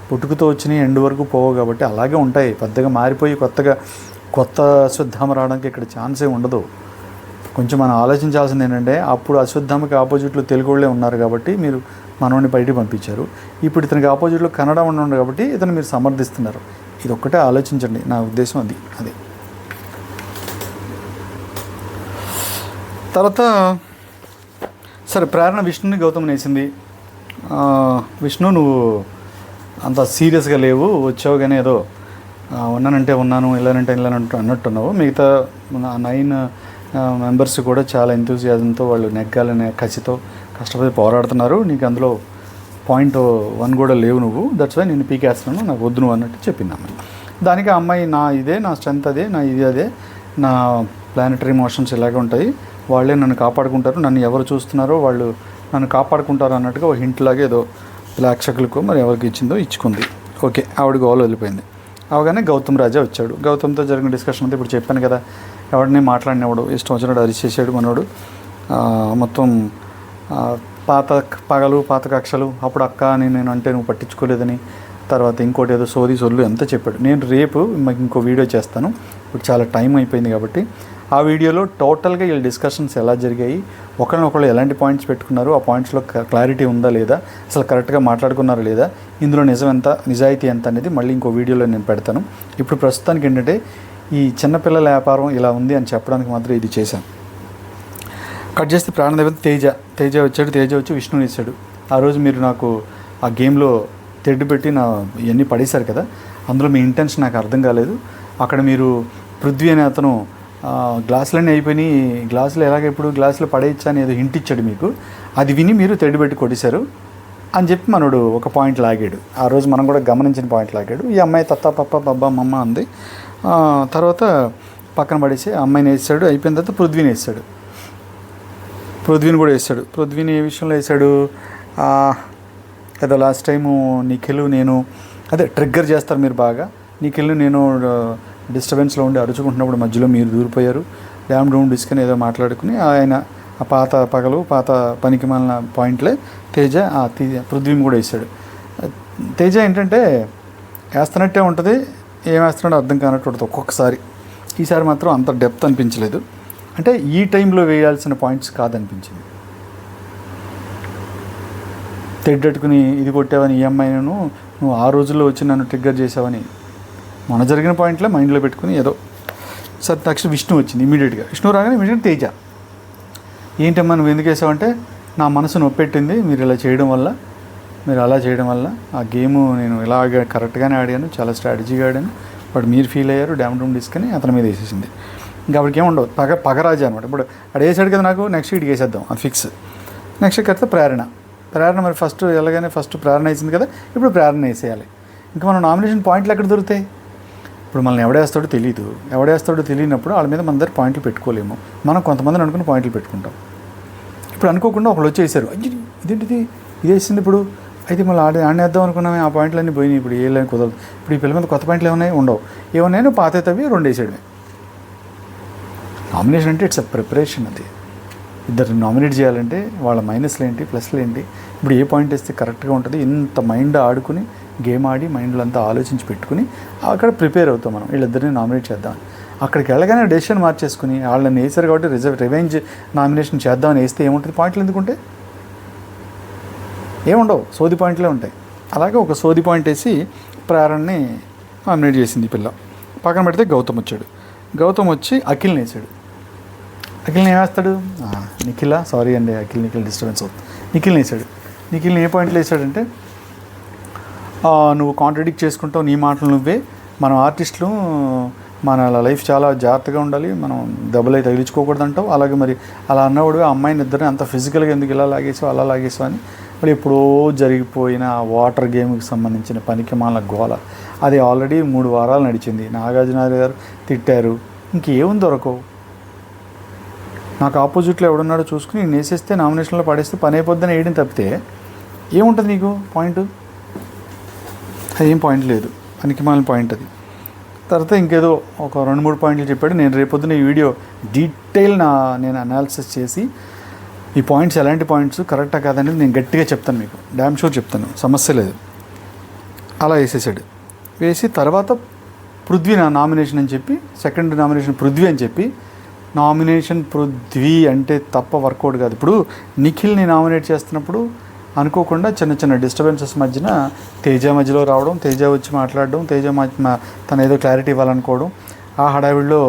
పుట్టుకతో వచ్చినాయి ఎండ్ వరకు పోవు కాబట్టి అలాగే ఉంటాయి. పెద్దగా మారిపోయి కొత్త అశ్వత్థామ రావడానికి ఇక్కడ ఛాన్సే ఉండదు. కొంచెం మనం ఆలోచించాల్సింది ఏంటంటే, అప్పుడు అశ్వత్థామకి ఆపోజిట్లో తెలుగు వాళ్ళే ఉన్నారు కాబట్టి మీరు మనోడిని బయటికి పంపించారు. ఇప్పుడు ఇతనికి ఆపోజిట్లో కన్నడ ఉండి కాబట్టి ఇతను మీరు సమర్థిస్తున్నారు. ఇది ఒక్కటే ఆలోచించండి, నా ఉద్దేశం అది. తర్వాత సరే, ప్రేరణ విష్ణుని గౌతమ్ని వేసింది. విష్ణు నువ్వు అంత సీరియస్గా లేవు, వచ్చావు కానీ ఏదో ఉన్నానంటే ఉన్నాను, వెళ్ళానంటే అన్నట్టున్నావు. మిగతా 9 మెంబర్స్ కూడా చాలా ఎంతూజియాజంతో వాళ్ళు నెగ్గాలనే కసితో కష్టపడి పోరాడుతున్నారు. నీకు అందులో .1 కూడా లేవు నువ్వు, దట్స్ వై నేను పీకేస్తున్నాను, నాకు వద్దు నువ్వు అన్నట్టు చెప్పింది అమ్మాయి. దానికి ఆ అమ్మాయి నా స్ట్రెంత్ అదే, అదే నా ప్లానటరీ మోషన్స్ ఇలాగే ఉంటాయి, వాళ్ళే నన్ను కాపాడుకుంటారు, నన్ను ఎవరు చూస్తున్నారో వాళ్ళు నన్ను కాపాడుకుంటారు అన్నట్టుగా ఒక హింట్ లాగా ఏదో ప్రేక్షకులకు మరి ఎవరికి ఇచ్చిందో ఇచ్చుకుంది. ఓకే, ఆవిడ గోల్ వదిలిపోయింది. అవగానే గౌతమ్ రాజా వచ్చాడు. గౌతమ్తో జరిగిన డిస్కషన్ అంతా ఇప్పుడు చెప్పాను కదా, ఎవడిని మాట్లాడినవాడు ఇష్టం వచ్చినట్టు అరిచేసాడు మనోడు. మొత్తం పాత కక్షలు, అప్పుడు అక్క అని నేను అంటే నువ్వు పట్టించుకోలేదని, తర్వాత ఇంకోటి ఏదో సొల్లు ఎంత చెప్పాడు. నేను రేపు మాకు ఇంకో వీడియో చేస్తాను, ఇప్పుడు చాలా టైం అయిపోయింది కాబట్టి. ఆ వీడియోలో టోటల్గా వీళ్ళ డిస్కషన్స్ ఎలా జరిగాయి, ఒకరినొకరు ఎలాంటి పాయింట్స్ పెట్టుకున్నారు, ఆ పాయింట్స్లో క్లారిటీ ఉందా లేదా, అసలు కరెక్ట్గా మాట్లాడుకున్నారా లేదా, ఇందులో నిజాయితీ ఎంత అనేది మళ్ళీ ఇంకో వీడియోలో నేను పెడతాను. ఇప్పుడు ప్రస్తుతానికి ఏంటంటే ఈ చిన్నపిల్లల వ్యాపారం ఇలా ఉంది అని చెప్పడానికి మాత్రం ఇది చేశాను. కట్ చేస్తే ప్రాణదేవత తేజ వచ్చాడు. తేజ వచ్చి విష్ణుని ఇచ్చాడు. ఆ రోజు మీరు నాకు ఆ గేమ్లో తెడ్డు పెట్టి ఇవన్నీ పడేశారు కదా, అందులో మీ ఇంటెన్షన్ నాకు అర్థం కాలేదు. అక్కడ మీరు పృథ్వీ అనే అతను గ్లాసులన్నీ అయిపోయినాయి, గ్లాసులు ఎలాగెప్పుడు గ్లాసులు పడేయచ్చా అని ఏదో హింట్ ఇచ్చాడు మీకు, అది విని మీరు తెడ్డుబెట్టి కొట్టేశారు అని చెప్పి మనోడు ఒక పాయింట్ లాగాడు. ఆ రోజు మనం కూడా గమనించిన పాయింట్ లాగాడు. ఈ అమ్మాయి తత్త పప్ప బబ్బా మమ్మ అంది. తర్వాత పక్కన పడేసి అమ్మాయిని వేసాడు. అయిపోయిన తర్వాత పృథ్వీని వేసాడు. పృథ్వీని కూడా వేసాడు. పృథ్వీని ఏ విషయంలో వేసాడు, ఏదో లాస్ట్ టైము నిఖిల్ నేను అదే ట్రిగ్గర్ చేస్తారు మీరు బాగా. నిఖిల్ నేను డిస్టర్బెన్స్లో ఉండి అరుచుకుంటున్నప్పుడు మధ్యలో మీరు దూరిపోయారు. డ్యామ్ డౌన్ డిస్కని ఏదో మాట్లాడుకుని ఆయన ఆ పాత పగలు పాత పనికి మాలిన పాయింట్లే తేజ పృథ్వీని కూడా వేసాడు. తేజ ఏంటంటే వేస్తున్నట్టే ఉంటుంది, ఏం వేస్తున్నాడో అర్థం కానట్టు ఉంటుంది ఒక్కొక్కసారి. ఈసారి మాత్రం అంత డెప్త్ అనిపించలేదు. అంటే ఈ టైంలో వేయాల్సిన పాయింట్స్ కాదనిపించింది. తెడ్డట్టుకుని ఇది కొట్టావని ఈ అమ్మాయిను నువ్వు ఆ రోజుల్లో వచ్చి నన్ను ట్రిగ్గర్ చేసావని మన జరిగిన పాయింట్లే మైండ్లో పెట్టుకుని ఏదో సరే. నెక్స్ట్ విష్ణు వచ్చింది ఇమీడియట్గా. విష్ణు రాగానే ఇమీడియట్ తేజ ఏంటమ్మా నువ్వు ఎందుకు వేసావంటే నా మనసు నొప్పెట్టింది మీరు ఇలా చేయడం వల్ల, మీరు అలా చేయడం వల్ల. ఆ గేము నేను ఇలాగ కరెక్ట్గానే ఆడాను, చాలా స్ట్రాటజీగా ఆడాను, బట్ మీరు ఫీల్ అయ్యారు డ్యామ్ డౌన్ డిస్కని అతని మీద వేసేసింది. ఇంకా అప్పటికి ఏముండవు, పగరాజు అనమాట. ఇప్పుడు అక్కడ వేసాడు కదా నాకు, నెక్స్ట్ ఇటుకి వేసేద్దాం అది ఫిక్స్. నెక్స్ట్ కడితే ప్రేరణ మరి ఫస్ట్ ఎలాగైనా ఫస్ట్ ప్రేరణ వేసింది కదా, ఇప్పుడు ప్రేరణ వేసేయాలి. ఇంకా మనం నామినేషన్ పాయింట్లు ఎక్కడ దొరుకుతాయి? ఇప్పుడు మనల్ని ఎవడేస్తాడో తెలియనప్పుడు వాళ్ళ మీద మన దగ్గర పాయింట్లు పెట్టుకోలేము. మనం కొంతమందిని అనుకుని పాయింట్లు పెట్టుకుంటాం. ఇప్పుడు అనుకోకుండా ఒకళ్ళు వచ్చేసారు, ఇదేంటిది ఇది వేసింది ఇప్పుడు, అయితే మళ్ళీ ఆడేద్దాం అనుకున్నామే, ఆ పాయింట్లన్నీ పోయినాయి, ఇప్పుడు ఏ లైన్ కుదరదు. ఇప్పుడు ఈ పిల్లల మీద కొత్త పాయింట్లు ఏమన్నాయి ఉండవు, ఏమన్నాయో పాత తవ్వి 2 వేసాడమే. నామినేషన్ అంటే ఇట్స్ అ ప్రిపరేషన్. అది ఇద్దరు నామినేట్ చేయాలంటే వాళ్ళ మైనస్లు ఏంటి ప్లస్లు ఏంటి, ఇప్పుడు ఏ పాయింట్ వేస్తే కరెక్ట్గా ఉంటుంది, ఇంత మైండ్ ఆడుకుని గేమ్ ఆడి మైండ్లో అంతా ఆలోచించి పెట్టుకుని అక్కడ ప్రిపేర్ అవుతాం మనం. వీళ్ళిద్దరిని నామినేట్ చేద్దాం, అక్కడికి వెళ్ళగానే డెసిషన్ మార్చేసుకుని వాళ్ళని వేసారు కాబట్టి రివెంజ్ నామినేషన్ చేద్దామని వేస్తే ఏముంటుంది, పాయింట్లు ఎందుకుంటే ఏముండవు, సోది పాయింట్లే ఉంటాయి. అలాగే ఒక సోది పాయింట్ వేసి ప్రేరణని నామినేట్ చేసింది ఈ పిల్ల. పక్కన పెడితే గౌతమ్ వచ్చాడు. గౌతమ్ వచ్చి అఖిల్ని వేసాడు. అఖిల్ని ఏమేస్తాడు, నిఖిల్ సారీ అండి నిఖిల్ డిస్టర్బెన్స్ అవుతుంది. నిఖిల్ని వేసాడు. నిఖిల్ని ఏ పాయింట్లు వేసాడంటే నువ్వు కాంట్రడిక్ట్ చేసుకుంటావు, నీ మాటలు నువ్వే, మనం ఆర్టిస్టులు మన లైఫ్ చాలా జాగ్రత్తగా ఉండాలి, మనం దెబ్బలై తగిలించుకోకూడదు అంటావు. అలాగే మరి అలా అన్నవాడు ఆ అమ్మాయిని ఇద్దరిని అంత ఫిజికల్గా ఎందుకు ఇలా లాగేసావు అలా లాగేసావు అని మరి ఎప్పుడో జరిగిపోయిన వాటర్ గేమ్కి సంబంధించిన పనికిమాల గోల అది ఆల్రెడీ 3 వారాలు నడిచింది. నాగార్జున గారు తిట్టారు, ఇంకేం దొరకవు. నాకు ఆపోజిట్లో ఎవడున్నాడో చూసుకుని నేను వేసేస్తే నామినేషన్లో పడేస్తే పని అయిపోద్దని వేయడం తప్పితే ఏముంటుంది నీకు పాయింట్? అదేం పాయింట్ లేదు, పనికిమాలిన పాయింట్ అది. తర్వాత ఇంకేదో ఒక 2-3 పాయింట్లు చెప్పాడు. నేను రేపొద్దున ఈ వీడియో డీటెయిల్ నేను అనాలిసిస్ చేసి ఈ పాయింట్స్ ఎలాంటి పాయింట్స్ కరెక్టా కాదనేది నేను గట్టిగా చెప్తాను, మీకు డ్యామ్ షూర్ చెప్తాను, సమస్య లేదు. అలా వేసేసాడు. వేసి తర్వాత పృథ్వీ నా నామినేషన్ అని చెప్పి, సెకండ్ నామినేషన్ పృథ్వీ అని చెప్పి, నామినేషన్ పృథ్వీ అంటే తప్ప వర్కౌట్ కాదు. ఇప్పుడు నిఖిల్ని నామినేట్ చేస్తున్నప్పుడు అనుకోకుండా చిన్న చిన్న డిస్టర్బెన్సెస్ మధ్యన తేజ మధ్యలో రావడం, తేజ వచ్చి మాట్లాడడం, తేజ తను ఏదో క్లారిటీ ఇవ్వాలనుకోవడం, ఆ హడావిడిలో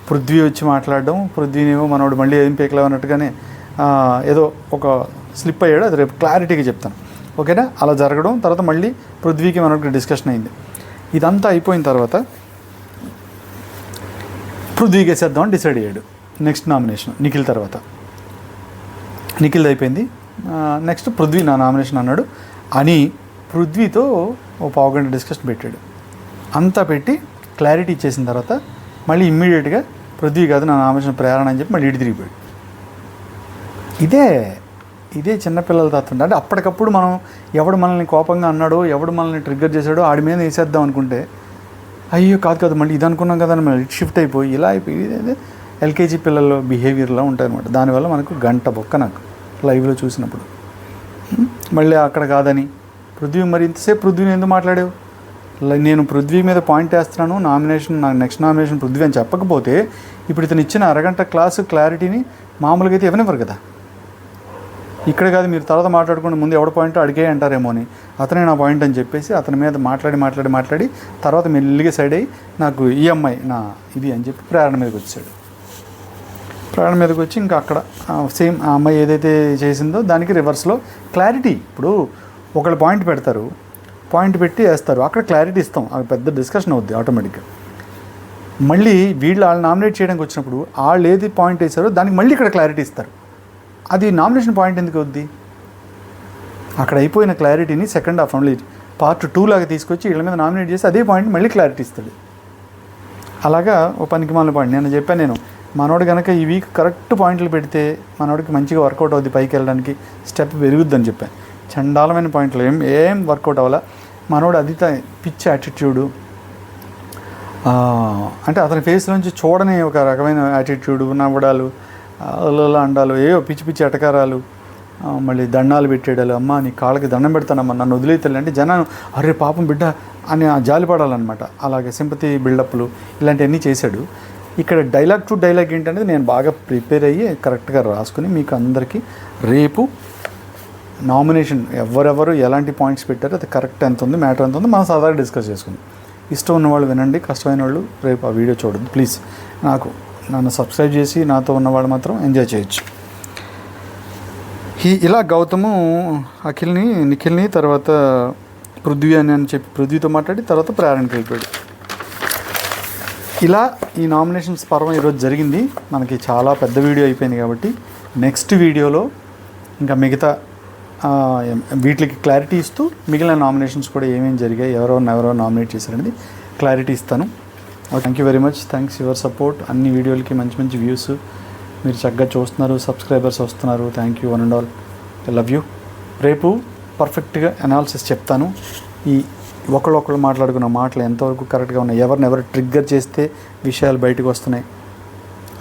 పృథ్వీ వచ్చి మాట్లాడడం, పృథ్వీనేమో మనోడు మళ్ళీ ఏం పేకలేవు అన్నట్టుగానే ఏదో ఒక స్లిప్ అయ్యాడు. అది రేపు క్లారిటీగా చెప్తాను, ఓకేనా? అలా జరగడం, తర్వాత మళ్ళీ పృథ్వీకి మనకు డిస్కషన్ అయింది. ఇదంతా అయిపోయిన తర్వాత పృథ్వీకి వేసేద్దామని డిసైడ్ అయ్యాడు. నెక్స్ట్ నామినేషన్ నిఖిల్ తర్వాత, నిఖిల్ది అయిపోయింది. నెక్స్ట్ పృథ్వీ నా నామినేషన్ అన్నాడు అని పృథ్వీతో ఓ 1/2 గంట డిస్కషన్ పెట్టాడు. అంతా పెట్టి క్లారిటీ ఇచ్చేసిన తర్వాత మళ్ళీ ఇమ్మీడియట్గా పృథ్వీ కాదు నా నామినేషన్ ప్రేరణ అని చెప్పి మళ్ళీ ఇటు తిరిగిపోయాడు. ఇదే చిన్నపిల్లల తత్వం. అంటే అప్పటికప్పుడు మనం ఎవడు మనల్ని కోపంగా అన్నాడో, ఎవడు మనల్ని ట్రిగ్గర్ చేశాడో ఆడి మీద వేసేద్దాం అనుకుంటే, అయ్యో కాదు మళ్ళీ ఇది అనుకున్నాం కదా అని మళ్ళీ షిఫ్ట్ అయిపోయి ఇలా అయిపోయి ఎల్కేజీ పిల్లల బిహేవియర్లో ఉంటాయన్నమాట. దానివల్ల మనకు గంట బొక్క నాకు లైవ్లో చూసినప్పుడు. మళ్ళీ అక్కడ కాదని పృథ్వీ, మరి ఇంతసేపు పృథ్వీని ఎందుకు మాట్లాడావు? నేను పృథ్వీ మీద పాయింట్ వేస్తున్నాను, నామినేషన్ నాకు నెక్స్ట్ నామినేషన్ పృథ్వీ అని చెప్పకపోతే ఇప్పుడు ఇతను ఇచ్చిన అరగంట క్లాసు క్లారిటీని మామూలుగా అయితే ఇవ్వనివ్వరు కదా. ఇక్కడ కాదు, మీరు తర్వాత మాట్లాడుకుని ముందు ఎవడ పాయింట్ అడిగే అంటారేమో అని అతనే నా పాయింట్ అని చెప్పేసి అతని మీద మాట్లాడి తర్వాత మెల్లిగా సైడ్ అయ్యి నాకు ఈ అమ్మాయి నా ఇది అని చెప్పి ప్రేరణ మీదకి వచ్చాడు. ప్రేరణ మీదకి వచ్చి ఇంకా అక్కడ సేమ్ ఆ అమ్మాయి ఏదైతే చేసిందో దానికి రివర్స్లో క్లారిటీ. ఇప్పుడు ఒకళ్ళు పాయింట్ పెడతారు, పాయింట్ పెట్టి వేస్తారు, అక్కడ క్లారిటీ ఇస్తాం, అది పెద్ద డిస్కషన్ అవుద్ది ఆటోమేటిక్గా. మళ్ళీ వాళ్ళు నామినేట్ చేయడానికి వచ్చినప్పుడు వాళ్ళు ఏది పాయింట్ వేశారో దానికి మళ్ళీ ఇక్కడ క్లారిటీ ఇస్తారు. అది నామినేషన్ పాయింట్ ఎందుకు అవుద్ది? అక్కడ అయిపోయిన క్లారిటీని సెకండ్ హాఫ్ ఓన్లీ పార్ట్ 2 లాగా తీసుకొచ్చి వీళ్ళ మీద నామినేట్ చేసి అదే పాయింట్ మళ్ళీ క్లారిటీ ఇస్తాడు. అలాగా ఓ పనికి మాలిన పాయింట్ నేను చెప్పాను. నేను మనోడు కనుక ఈ వీక్ కరెక్ట్ పాయింట్లు పెడితే మనోడికి మంచిగా వర్కౌట్ అవుద్ది, పైకి వెళ్ళడానికి స్టెప్ పెరుగుద్దని చెప్పాను. చండాలమైన పాయింట్లు ఏం వర్కౌట్ అవ్వాలా. మనోడు అది పిచ్చి యాటిట్యూడు, అంటే అతని ఫేస్ నుంచి చూడని ఒక రకమైన యాటిట్యూడు, నవ్వడాలు, అలా అండాలు, ఏవో పిచ్చి పిచ్చి ఎటకారాలు, మళ్ళీ దండాలు పెట్టేడాలు. అమ్మ నీ కాళ్ళకి దండం పెడతానమ్మా, నన్ను వదిలేతలే అంటే జనాన్ని అరే పాపం బిడ్డ అని జాలిపడాలన్నమాట. అలాగే సింపతి బిల్డప్లు ఇలాంటివన్నీ చేశాడు. ఇక్కడ డైలాగ్ టు డైలాగ్ ఏంటనేది నేను బాగా ప్రిపేర్ అయ్యి కరెక్ట్గా రాసుకుని మీకు అందరికీ రేపు నామినేషన్ ఎవరెవరు ఎలాంటి పాయింట్స్ పెట్టారో అది కరెక్ట్ ఎంత ఉంది, మ్యాటర్ ఎంత ఉంది మనం సాధారణ డిస్కస్ చేసుకుందాం. ఇష్టం ఉన్నవాళ్ళు వినండి, కష్టమైన వాళ్ళు రేపు ఆ వీడియో చూడండి ప్లీజ్. నన్ను సబ్స్క్రైబ్ చేసి నాతో ఉన్నవాళ్ళు మాత్రం ఎంజాయ్ చేయొచ్చు. ఇలా గౌతము అఖిల్ని, నిఖిల్ని, తర్వాత పృథ్వీ అని చెప్పి పృథ్వీతో మాట్లాడి తర్వాత ప్రేరణకి వెళ్ళిపోయాడు. ఇలా ఈ నామినేషన్స్ పర్వం ఈరోజు జరిగింది. మనకి చాలా పెద్ద వీడియో అయిపోయింది కాబట్టి నెక్స్ట్ వీడియోలో ఇంకా మిగతా వీటికి క్లారిటీ ఇస్తూ మిగిలిన నామినేషన్స్ కూడా ఏమేమి జరిగాయి, ఎవరెవరు నామినేట్ చేశారనేది క్లారిటీ ఇస్తాను. Thank you very much. Thanks your support. అన్ని వీడియోలకి మంచి మంచి వ్యూస్ మీరు చక్కగా చూస్తున్నారు, సబ్స్క్రైబర్స్ వస్తున్నారు. Thank you one and all. I love you. రేపు పర్ఫెక్ట్గా అనాలిసిస్ చెప్తాను. ఈ ఒకళ్ళు మాట్లాడుకున్న మాటలు ఎంతవరకు కరెక్ట్గా ఉన్నాయి, ఎవరు ట్రిగ్గర్ చేస్తే విషయాలు బయటకు వస్తున్నాయి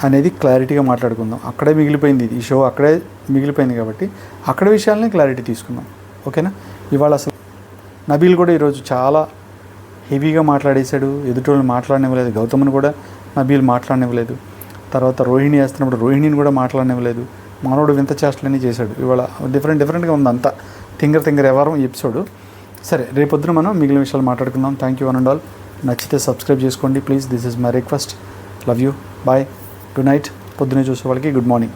అనేది క్లారిటీగా మాట్లాడుకుందాం. అక్కడే మిగిలిపోయింది ఈ షో, అక్కడే మిగిలిపోయింది కాబట్టి అక్కడ విషయాలని క్లారిటీ తీసుకుందాం. ఓకేనా? ఇవాళ అసలు నబీల్ కూడా ఈరోజు చాలా హెవీగా మాట్లాడేశాడు, ఎదుటోళ్ళని మాట్లాడనివ్వలేదు. గౌతమ్ని కూడా నబీల్ మాట్లాడనివ్వలేదు. తర్వాత రోహిణి వేస్తున్నప్పుడు రోహిణిని కూడా మాట్లాడనివ్వలేదు. మనోడు వింత చేష్టలన్నీ చేశాడు. ఇవాళ డిఫరెంట్గా ఉంది అంతా. తింగర్ ఎవరం ఎపిసోడు. సరే, రేపొద్దున మనం మిగిలిన విషయాలు మాట్లాడుకుందాం. Thank you one and all. నచ్చితే సబ్స్క్రైబ్ చేసుకోండి please. This is my request. Love you. Bye. Good night. పొద్దునే చూసే వాళ్ళకి గుడ్ మార్నింగ్.